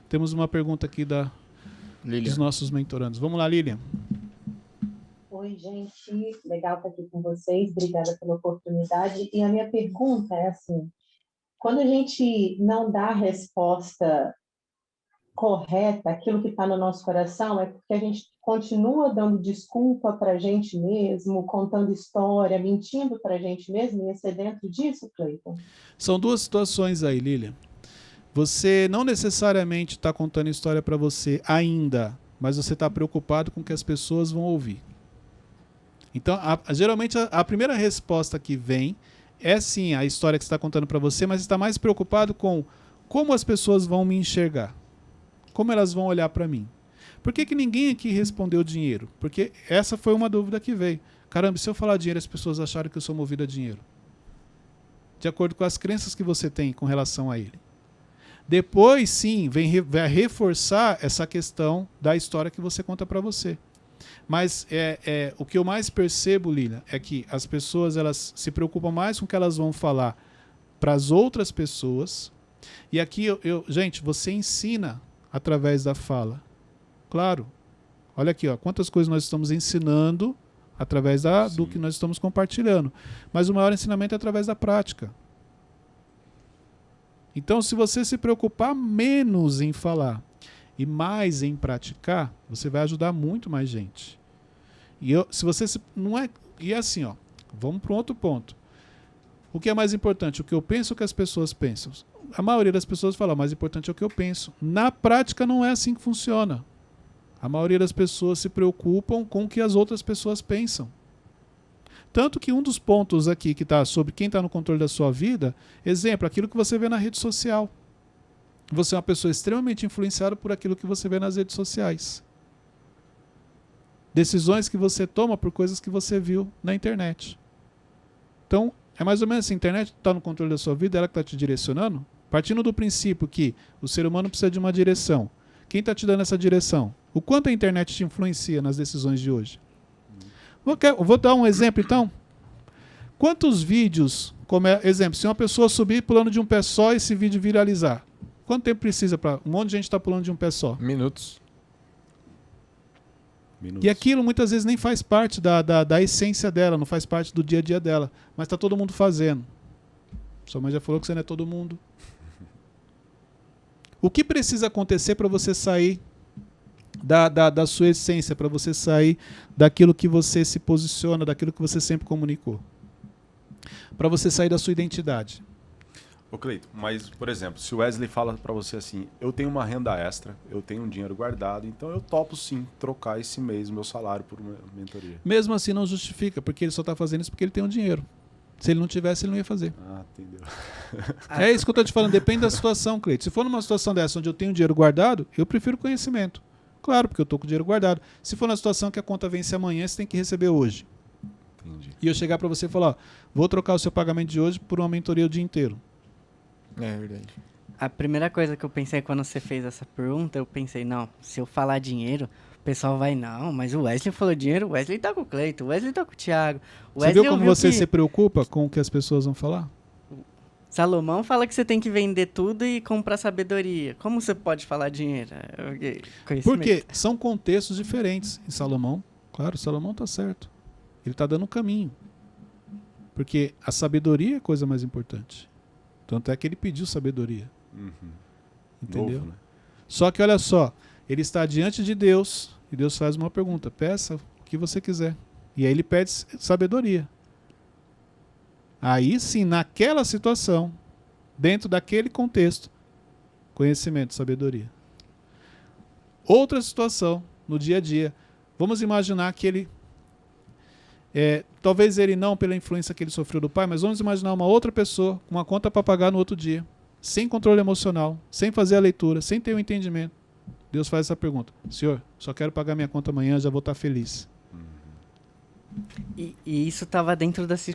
Temos uma pergunta aqui dos nossos mentorandos. Vamos lá, Lilian. Oi, gente. Legal estar aqui com vocês. Obrigada pela oportunidade. E a minha pergunta é assim, quando a gente não dá a resposta correta, aquilo que está no nosso coração, é porque a gente continua dando desculpa para a gente mesmo, contando história, mentindo para a gente mesmo, e é dentro disso, Cleiton? São duas situações aí, Lilian. Você não necessariamente está contando história para você ainda, mas você está preocupado com o que as pessoas vão ouvir. Então, geralmente, a primeira resposta que vem é sim a história que você está contando para você, mas está mais preocupado com como as pessoas vão me enxergar, como elas vão olhar para mim. Por que ninguém aqui respondeu dinheiro? Porque essa foi uma dúvida que veio. Caramba, se eu falar dinheiro, as pessoas acharam que eu sou movido a dinheiro. De acordo com as crenças que você tem com relação a ele. Depois, sim, vai reforçar essa questão da história que você conta para você. Mas o que eu mais percebo, Lilian, é que as pessoas elas se preocupam mais com o que elas vão falar para as outras pessoas. E aqui, gente, você ensina através da fala. Claro. Olha aqui, ó, quantas coisas nós estamos ensinando através do que nós estamos compartilhando. Mas o maior ensinamento é através da prática. Então, se você se preocupar menos em falar e mais em praticar, você vai ajudar muito mais gente. Se você não é, e assim, ó, vamos para um outro ponto. O que é mais importante, o que eu penso ou o que as pessoas pensam? A maioria das pessoas fala, o mais importante é o que eu penso. Na prática não é assim que funciona. A maioria das pessoas se preocupam com o que as outras pessoas pensam. Tanto que um dos pontos aqui que está sobre quem está no controle da sua vida, exemplo, aquilo que você vê na rede social. Você é uma pessoa extremamente influenciada por aquilo que você vê nas redes sociais. Decisões que você toma por coisas que você viu na internet. Então, é mais ou menos assim, a internet está no controle da sua vida, ela que está te direcionando, partindo do princípio que o ser humano precisa de uma direção. Quem está te dando essa direção? O quanto a internet te influencia nas decisões de hoje? Vou dar um exemplo, então. Quantos vídeos, exemplo, se uma pessoa subir pulando de um pé só e esse vídeo viralizar, quanto tempo precisa para um monte de gente estar pulando de um pé só? Minutos. E aquilo muitas vezes nem faz parte da essência dela, não faz parte do dia a dia dela, mas está todo mundo fazendo. Sua mãe já falou que você não é todo mundo. O que precisa acontecer para você sair da sua essência, para você sair daquilo que você se posiciona, daquilo que você sempre comunicou? Para você sair da sua identidade. Ô Cleito, mas, por exemplo, se o Wesley fala para você assim, eu tenho uma renda extra, eu tenho um dinheiro guardado, então eu topo sim trocar esse mês o meu salário por uma mentoria. Mesmo assim não justifica, porque ele só está fazendo isso porque ele tem um dinheiro. Se ele não tivesse, ele não ia fazer. Ah, entendeu. É isso que eu estou te falando, depende da situação, Cleito. Se for numa situação dessa onde eu tenho dinheiro guardado, eu prefiro conhecimento. Claro, porque eu estou com o dinheiro guardado. Se for na situação que a conta vence amanhã, você tem que receber hoje. Entendi. E eu chegar para você e falar, ó, vou trocar o seu pagamento de hoje por uma mentoria o dia inteiro. É verdade. A primeira coisa que eu pensei quando você fez essa pergunta, eu pensei, não, se eu falar dinheiro, o pessoal vai, não, mas o Wesley falou dinheiro, o Wesley tá com o Cleito, o Wesley tá com o Thiago. Você viu como você se preocupa com o que as pessoas vão falar? Salomão fala que você tem que vender tudo e comprar sabedoria. Como você pode falar dinheiro? Porque são contextos diferentes. Em Salomão, claro, Salomão tá certo. Ele tá dando um caminho. Porque a sabedoria é a coisa mais importante. Tanto é que ele pediu sabedoria. Entendeu? Novo, né? Só que olha só, ele está diante de Deus e Deus faz uma pergunta, peça o que você quiser. E aí ele pede sabedoria. Aí sim, naquela situação, dentro daquele contexto, conhecimento, sabedoria. Outra situação, no dia a dia, vamos imaginar que ele, talvez ele não pela influência que ele sofreu do pai, mas vamos imaginar uma outra pessoa com uma conta para pagar no outro dia, sem controle emocional, sem fazer a leitura, sem ter o entendimento. Deus faz essa pergunta, Senhor, só quero pagar minha conta amanhã, já vou estar feliz. E isso estava dentro das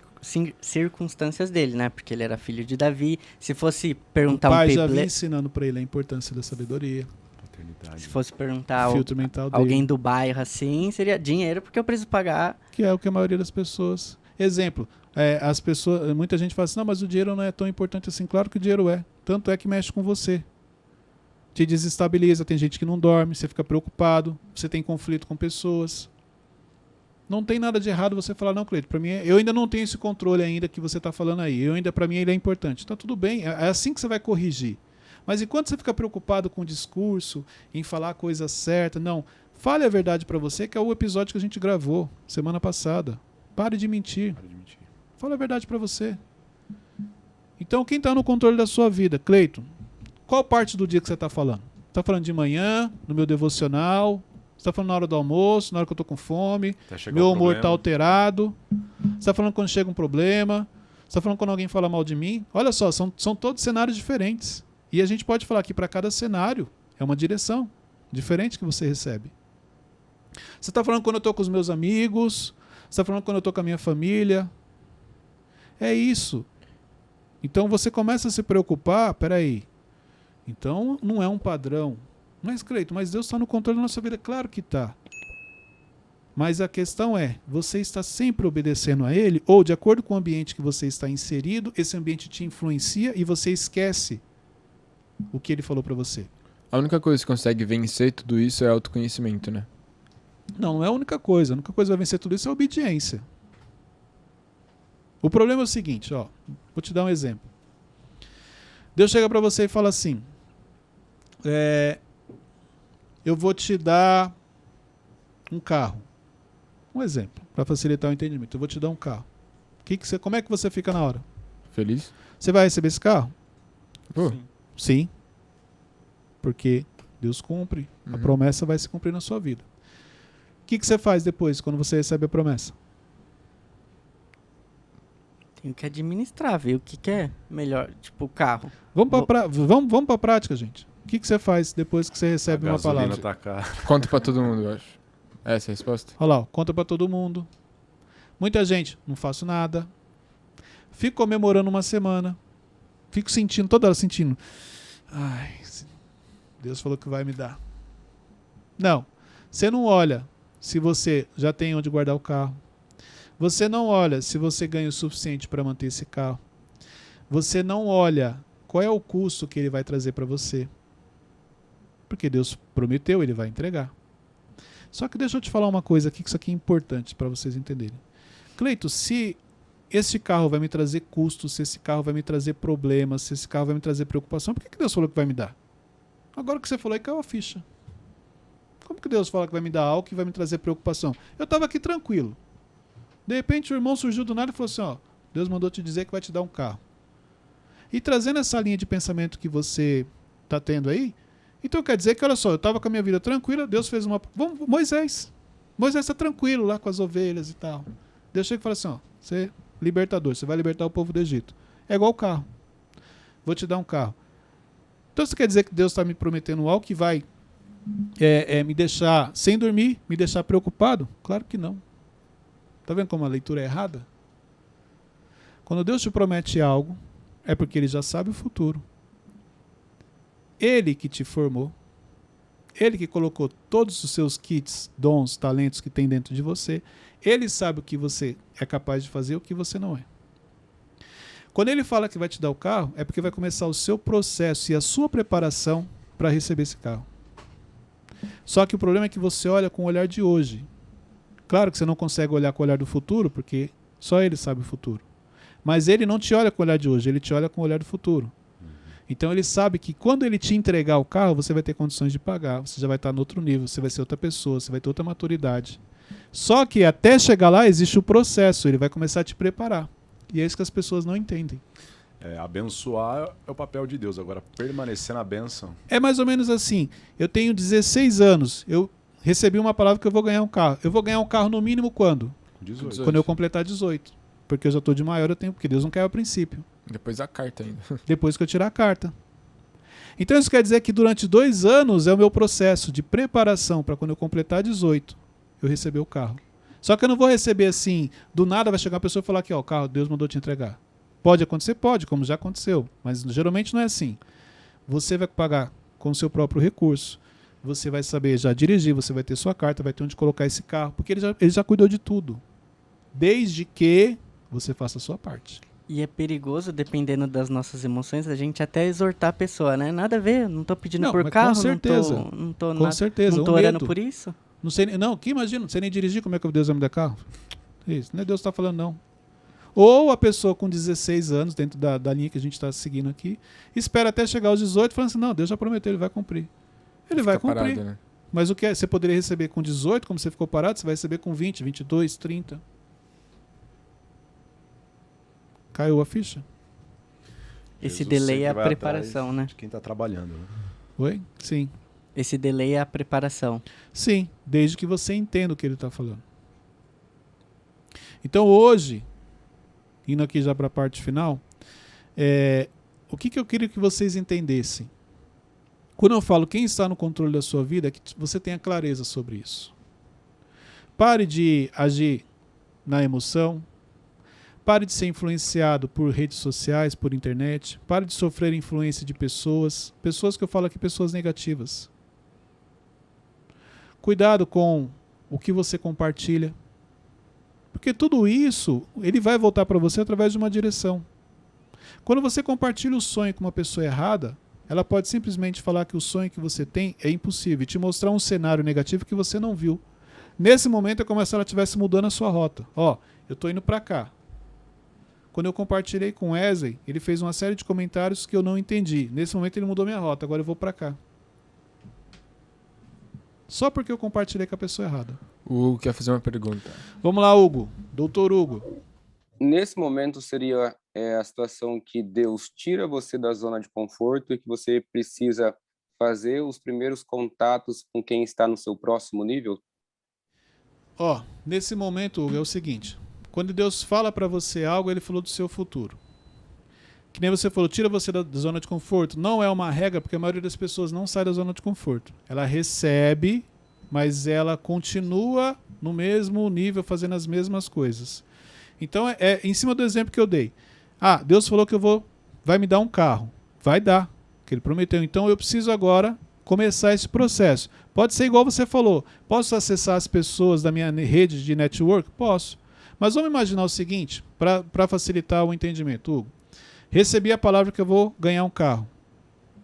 circunstâncias dele, né? Porque ele era filho de Davi. Se fosse perguntar o pai já vinha ensinando para ele a importância da sabedoria. Paternidade. Se fosse perguntar Filtro mental dele. alguém do bairro assim, seria dinheiro porque eu preciso pagar. Que é o que a maioria das pessoas... Exemplo, as pessoas, muita gente fala assim, não, mas o dinheiro não é tão importante assim. Claro que o dinheiro é. Tanto é que mexe com você. Te desestabiliza, tem gente que não dorme, você fica preocupado, você tem conflito com pessoas. Não tem nada de errado você falar, não, Cleito, para mim, eu ainda não tenho esse controle ainda que você está falando aí. Para mim ele é importante. Está tudo bem, é assim que você vai corrigir. Mas enquanto você fica preocupado com o discurso, em falar a coisa certa, não, fale a verdade para você, que é o episódio que a gente gravou semana passada. Pare de mentir. Para de mentir. Fala a verdade para você. Então, quem está no controle da sua vida? Cleito, qual parte do dia que você está falando? Está falando de manhã, no meu devocional? Você está falando na hora do almoço, na hora que eu estou com fome? Meu humor está alterado? Você está falando quando chega um problema? Você está falando quando alguém fala mal de mim? Olha só, são todos cenários diferentes. E a gente pode falar que para cada cenário é uma direção diferente que você recebe. Você está falando quando eu estou com os meus amigos? Você está falando quando eu estou com a minha família? É isso. Então você começa a se preocupar, peraí, então não é um padrão. Mas, Cleito, mas Deus está no controle da nossa vida. Claro que está. Mas a questão é, você está sempre obedecendo a ele, ou de acordo com o ambiente que você está inserido, esse ambiente te influencia e você esquece o que ele falou para você. A única coisa que consegue vencer tudo isso é autoconhecimento, né? Não, não é a única coisa. A única coisa que vai vencer tudo isso é a obediência. O problema é o seguinte, ó, vou te dar um exemplo. Deus chega para você e fala assim, eu vou te dar um carro. Um exemplo, para facilitar o entendimento. Eu vou te dar um carro. Como é que você fica na hora? Feliz? Você vai receber esse carro? Pô, Sim. Porque Deus cumpre. A promessa vai se cumprir na sua vida. O que você faz depois, quando você recebe a promessa? Tenho que administrar, ver o que é melhor, tipo o carro. Vamos para a prática, gente. O que você faz depois que você recebe uma palavra? Tá cara. conta pra todo mundo, eu acho. Essa é a resposta? Olha lá, ó, conta para todo mundo. Muita gente, não faço nada. Fico comemorando uma semana. Fico sentindo, toda hora sentindo. Ai, Deus falou que vai me dar. Não, você não olha se você já tem onde guardar o carro. Você não olha se você ganha o suficiente para manter esse carro. Você não olha qual é o custo que ele vai trazer para você. Porque Deus prometeu, ele vai entregar. Só que deixa eu te falar uma coisa aqui, que isso aqui é importante para vocês entenderem. Cleito, se esse carro vai me trazer custos, se esse carro vai me trazer problemas, se esse carro vai me trazer preocupação, por que Deus falou que vai me dar? Agora que você falou aí, caiu a ficha. Como que Deus fala que vai me dar algo que vai me trazer preocupação? Eu estava aqui tranquilo. De repente o irmão surgiu do nada e falou assim, ó, Deus mandou te dizer que vai te dar um carro. E trazendo essa linha de pensamento que você está tendo aí, então quer dizer que, olha só, eu estava com a minha vida tranquila, Deus fez uma... Moisés está tranquilo lá com as ovelhas e tal. Deus chega e fala assim, ó, você libertador, você vai libertar o povo do Egito. É igual o carro. Vou te dar um carro. Então isso quer dizer que Deus está me prometendo algo que vai me deixar sem dormir, me deixar preocupado? Claro que não. Está vendo como a leitura é errada? Quando Deus te promete algo, é porque Ele já sabe o futuro. Ele que te formou, Ele que colocou todos os seus kits, dons, talentos que tem dentro de você, Ele sabe o que você é capaz de fazer e o que você não é. Quando Ele fala que vai te dar o carro, é porque vai começar o seu processo e a sua preparação para receber esse carro. Só que o problema é que você olha com o olhar de hoje. Claro que você não consegue olhar com o olhar do futuro, porque só Ele sabe o futuro. Mas Ele não te olha com o olhar de hoje, Ele te olha com o olhar do futuro. Então Ele sabe que quando Ele te entregar o carro, você vai ter condições de pagar, você já vai estar no outro nível, você vai ser outra pessoa, você vai ter outra maturidade. Só que até chegar lá existe o processo, Ele vai começar a te preparar. E é isso que as pessoas não entendem. Abençoar é o papel de Deus, agora permanecer na bênção. É mais ou menos assim, eu tenho 16 anos, eu recebi uma palavra que eu vou ganhar um carro. Eu vou ganhar um carro no mínimo quando? 18. Quando eu completar 18. Porque eu já estou de maior, eu tenho, porque Deus não quer o princípio. Depois a carta ainda. Depois que eu tirar a carta. Então isso quer dizer que durante 2 anos é o meu processo de preparação para quando eu completar 18, eu receber o carro. Só que eu não vou receber assim, do nada vai chegar uma pessoa e falar que ó, o carro Deus mandou te entregar. Pode acontecer? Pode, como já aconteceu. Mas geralmente não é assim. Você vai pagar com o seu próprio recurso. Você vai saber já dirigir, você vai ter sua carta, vai ter onde colocar esse carro, porque ele já cuidou de tudo. Desde que você faça a sua parte. E é perigoso, dependendo das nossas emoções, a gente até exortar a pessoa, né? Nada a ver, não tô pedindo Não, por mas carro, com certeza. não tô Com certeza, não tô o orando medo. por isso. Não sei, não, que imagina, não sei nem dirigir, como é que Deus vai me dar carro? Isso, não é Deus que está falando, não. Ou a pessoa com 16 anos, dentro da linha que a gente está seguindo aqui, espera até chegar aos 18 falando assim, não, Deus já prometeu, Ele vai cumprir. Ele vai cumprir. Parado, né? Mas o que você poderia receber com 18, como você ficou parado, você vai receber com 20, 22, 30. Caiu a ficha? Esse Jesus delay é sempre a vai preparação, atrás né? de quem está trabalhando. Né? Oi? Sim. Esse delay é a preparação. Sim, desde que você entenda o que ele está falando. Então hoje, indo aqui já para a parte final, o que eu queria que vocês entendessem? Quando eu falo quem está no controle da sua vida, é que você tenha clareza sobre isso. Pare de agir na emoção. Pare de ser influenciado por redes sociais, por internet. Pare de sofrer influência de pessoas. Pessoas que eu falo aqui, pessoas negativas. Cuidado com o que você compartilha. Porque tudo isso, ele vai voltar para você através de uma direção. Quando você compartilha o sonho com uma pessoa errada, ela pode simplesmente falar que o sonho que você tem é impossível e te mostrar um cenário negativo que você não viu. Nesse momento é como se ela estivesse mudando a sua rota. Ó, eu estou indo para cá. Quando eu compartilhei com o Wesley, ele fez uma série de comentários que eu não entendi. Nesse momento ele mudou minha rota, agora eu vou para cá. Só porque eu compartilhei com a pessoa errada. O Hugo quer fazer uma pergunta. Vamos lá, Hugo. Doutor Hugo. Nesse momento seria a situação que Deus tira você da zona de conforto e que você precisa fazer os primeiros contatos com quem está no seu próximo nível? Ó, nesse momento, Hugo, é o seguinte. Quando Deus fala para você algo, ele falou do seu futuro. Que nem você falou, tira você da zona de conforto. Não é uma regra, porque a maioria das pessoas não sai da zona de conforto. Ela recebe, mas ela continua no mesmo nível, fazendo as mesmas coisas. Então, é em cima do exemplo que eu dei. Ah, Deus falou que vai me dar um carro. Vai dar, que ele prometeu. Então, eu preciso agora começar esse processo. Pode ser igual você falou. Posso acessar as pessoas da minha rede de network? Posso. Mas vamos imaginar o seguinte, para facilitar o entendimento, Hugo. Recebi a palavra que eu vou ganhar um carro.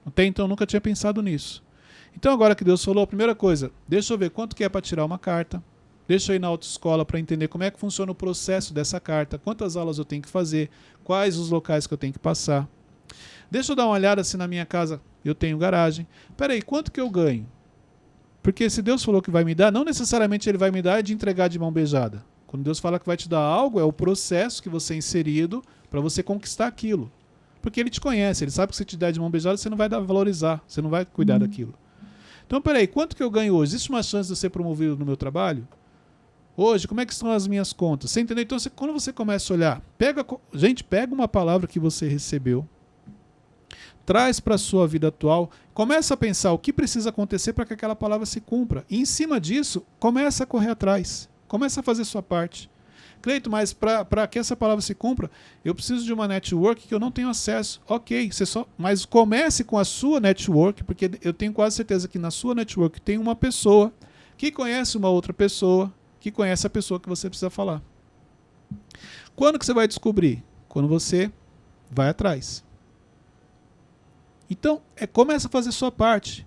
Até então, eu nunca tinha pensado nisso. Então, agora que Deus falou, a primeira coisa, deixa eu ver quanto que é para tirar uma carta. Deixa eu ir na autoescola para entender como é que funciona o processo dessa carta, quantas aulas eu tenho que fazer, quais os locais que eu tenho que passar. Deixa eu dar uma olhada se na minha casa eu tenho garagem. Peraí, quanto que eu ganho? Porque se Deus falou que vai me dar, não necessariamente ele vai me dar de entregar de mão beijada. Quando Deus fala que vai te dar algo, é o processo que você é inserido para você conquistar aquilo. Porque ele te conhece, ele sabe que se te der de mão beijada, você não vai valorizar, você não vai cuidar daquilo. Então, peraí, quanto que eu ganho hoje? Existe uma chance de eu ser promovido no meu trabalho? Hoje, como é que estão as minhas contas? Você entendeu? Então, quando você começa a olhar, pega uma palavra que você recebeu, traz para a sua vida atual, começa a pensar o que precisa acontecer para que aquela palavra se cumpra. E em cima disso, começa a correr atrás. Começa a fazer sua parte. Cleito, mas para que essa palavra se cumpra, eu preciso de uma network que eu não tenho acesso. Ok, mas comece com a sua network, porque eu tenho quase certeza que na sua network tem uma pessoa que conhece uma outra pessoa, que conhece a pessoa que você precisa falar. Quando que você vai descobrir? Quando você vai atrás. Então, começa a fazer sua parte.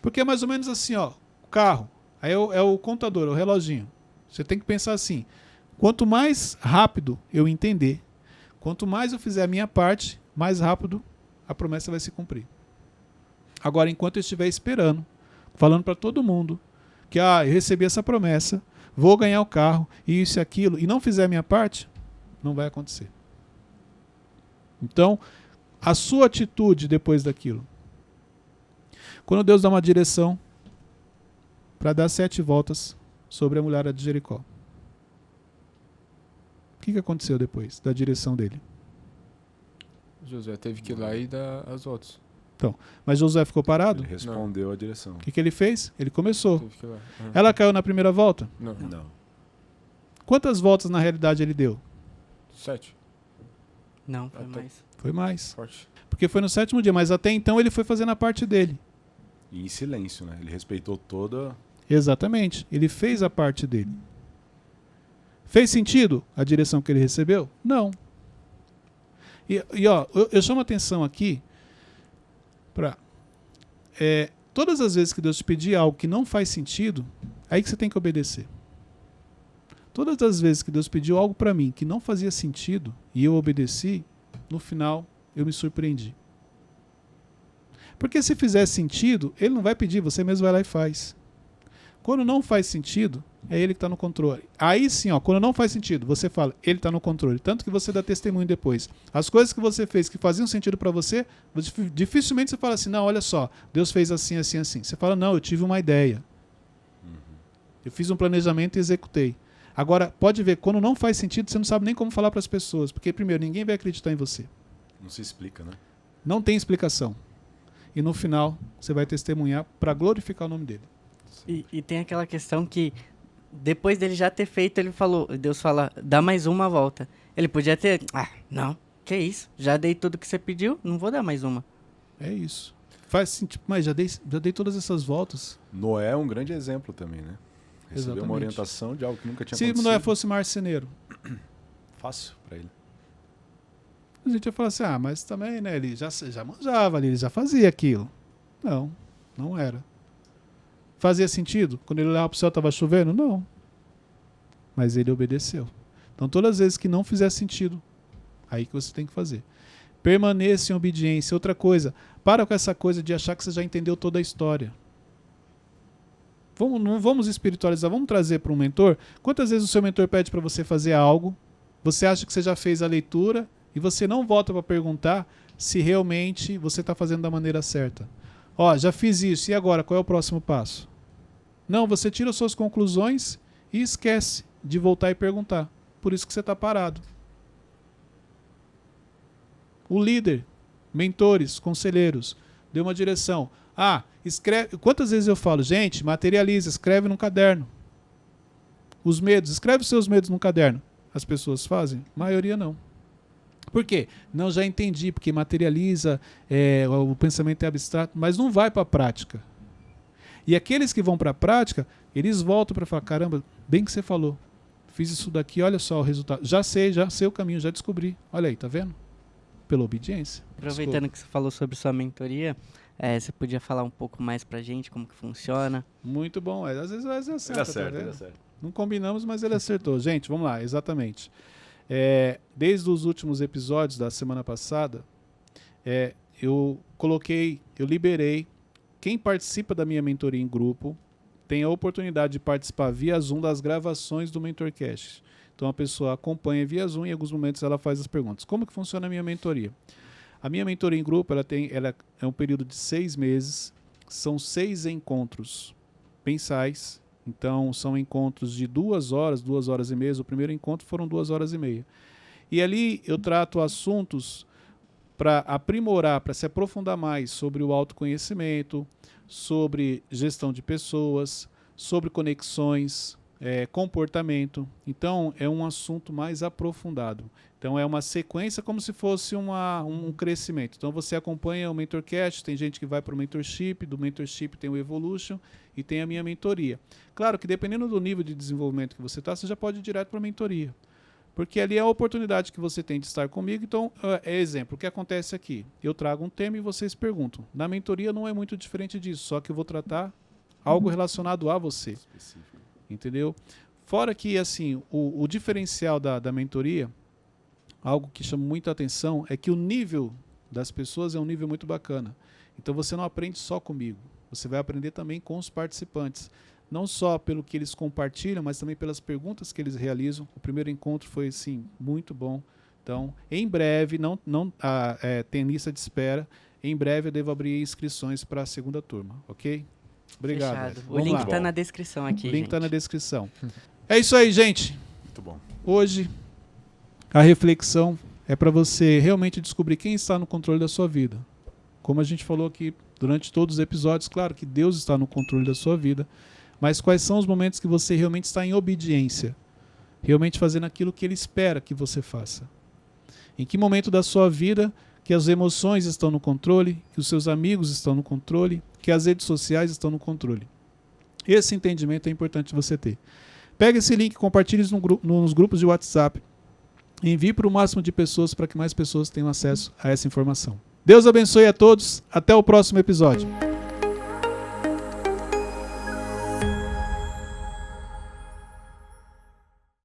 Porque é mais ou menos assim, ó, o carro, aí é o contador, é o reloginho. Você tem que pensar assim, quanto mais rápido eu entender, quanto mais eu fizer a minha parte, mais rápido a promessa vai se cumprir. Agora, enquanto eu estiver esperando, falando para todo mundo que eu recebi essa promessa, vou ganhar o carro, isso e aquilo, e não fizer a minha parte, não vai acontecer. Então, a sua atitude depois daquilo. Quando Deus dá uma direção para dar 7 voltas sobre a mulher de Jericó. O que aconteceu depois da direção dele? Josué teve que ir lá e dar as voltas. Então, mas Josué ficou parado? Ele respondeu a direção. O que ele fez? Ele começou. Teve que ir lá. Uhum. Ela caiu na primeira volta? Não. Quantas voltas na realidade ele deu? 7. Não, foi mais. Foi mais. Forte. Porque foi no 7º dia, mas até então ele foi fazendo a parte dele. E em silêncio, né? Ele respeitou toda... Exatamente. Ele fez a parte dele. Fez sentido a direção que ele recebeu? Não. E ó, eu chamo a atenção aqui para todas as vezes que Deus te pedir algo que não faz sentido, é aí que você tem que obedecer. Todas as vezes que Deus pediu algo para mim que não fazia sentido e eu obedeci, no final eu me surpreendi. Porque se fizer sentido, ele não vai pedir, você mesmo vai lá e faz. Quando não faz sentido, é ele que está no controle. Aí sim, ó, quando não faz sentido, você fala, ele está no controle. Tanto que você dá testemunho depois. As coisas que você fez que faziam sentido para você, dificilmente você fala assim, não, olha só, Deus fez assim, assim, assim. Você fala, não, eu tive uma ideia. Eu fiz um planejamento e executei. Agora, pode ver, quando não faz sentido, você não sabe nem como falar para as pessoas. Porque, primeiro, ninguém vai acreditar em você. Não se explica, né? Não tem explicação. E no final, você vai testemunhar para glorificar o nome dele. E tem aquela questão que, depois dele já ter feito, ele falou, Deus fala, dá mais uma volta. Ele podia ter, não, que isso? Já dei tudo que você pediu, não vou dar mais uma. É isso. Faz sentido, mas já dei todas essas voltas. Noé é um grande exemplo também, né? Recebeu uma Exatamente. orientação de algo que nunca tinha Se acontecido. Noé fosse marceneiro, Fácil para ele. a gente ia falar assim, mas também, né, ele já manjava ali, ele já fazia aquilo. Não, não era. Fazia sentido? Quando ele olhava pro céu estava chovendo? Não. Mas ele obedeceu. Então todas as vezes que não fizer sentido, aí que você tem que fazer. Permaneça em obediência. Outra coisa, para com essa coisa de achar que você já entendeu toda a história. Não vamos espiritualizar, vamos trazer para um mentor. Quantas vezes o seu mentor pede para você fazer algo, você acha que você já fez a leitura e você não volta para perguntar se realmente você está fazendo da maneira certa. Já fiz isso, e agora? Qual é o próximo passo? Não, você tira suas conclusões e esquece de voltar e perguntar. Por isso que você está parado. O líder, mentores, conselheiros, deu uma direção. Escreve. Quantas vezes eu falo, gente, materializa, escreve num caderno. Os medos, escreve os seus medos num caderno. As pessoas fazem? A maioria não. Por quê? Não, já entendi, porque materializa, o pensamento é abstrato, mas não vai para a prática. E aqueles que vão para a prática, eles voltam para falar, caramba, bem que você falou. Fiz isso daqui, olha só o resultado. Já sei o caminho, já descobri. Olha aí, tá vendo? Pela obediência. Aproveitando que você falou sobre sua mentoria, você podia falar um pouco mais pra gente como que funciona? Muito bom. Às vezes ele acerta, Ele acerta. Não combinamos, mas ele acertou. Gente, vamos lá, exatamente. Desde os últimos episódios da semana passada, eu liberei, quem participa da minha mentoria em grupo tem a oportunidade de participar via Zoom das gravações do MentorCast. Então a pessoa acompanha via Zoom e em alguns momentos ela faz as perguntas. Como que funciona a minha mentoria? A minha mentoria em grupo ela é um período de 6 meses, são 6 encontros mensais. Então, são encontros de 2 horas, 2 horas e meia. O primeiro encontro foram 2 horas e meia. E ali eu trato assuntos para aprimorar, para se aprofundar mais sobre o autoconhecimento, sobre gestão de pessoas, sobre conexões, comportamento. Então, é um assunto mais aprofundado. Então, é uma sequência como se fosse um crescimento. Então, você acompanha o MentorCast, tem gente que vai para o Mentorship, do Mentorship tem o Evolution e tem a minha mentoria. Claro que dependendo do nível de desenvolvimento que você está, você já pode ir direto para a mentoria. Porque ali é a oportunidade que você tem de estar comigo. Então, exemplo, o que acontece aqui? Eu trago um tema e vocês perguntam. Na mentoria não é muito diferente disso, só que eu vou tratar algo relacionado a você. Específico. Entendeu? Fora que, assim, o diferencial da mentoria, algo que chama muita atenção, é que o nível das pessoas é um nível muito bacana. Então você não aprende só comigo, você vai aprender também com os participantes. Não só pelo que eles compartilham, mas também pelas perguntas que eles realizam. O primeiro encontro foi, assim, muito bom. Então, em breve, tem lista de espera. Em breve eu devo abrir inscrições para a segunda turma, ok? Obrigado. Fechado. O Vamos link lá. tá na descrição aqui, O link está gente. na descrição. É isso aí, gente. Muito bom. Hoje, a reflexão é para você realmente descobrir quem está no controle da sua vida. Como a gente falou aqui durante todos os episódios, claro que Deus está no controle da sua vida, mas quais são os momentos que você realmente está em obediência, realmente fazendo aquilo que Ele espera que você faça. Em que momento da sua vida que as emoções estão no controle, que os seus amigos estão no controle, que as redes sociais estão no controle. Esse entendimento é importante você ter. Pega esse link, compartilhe nos grupos de WhatsApp, envie para o máximo de pessoas para que mais pessoas tenham acesso a essa informação. Deus abençoe a todos, até o próximo episódio.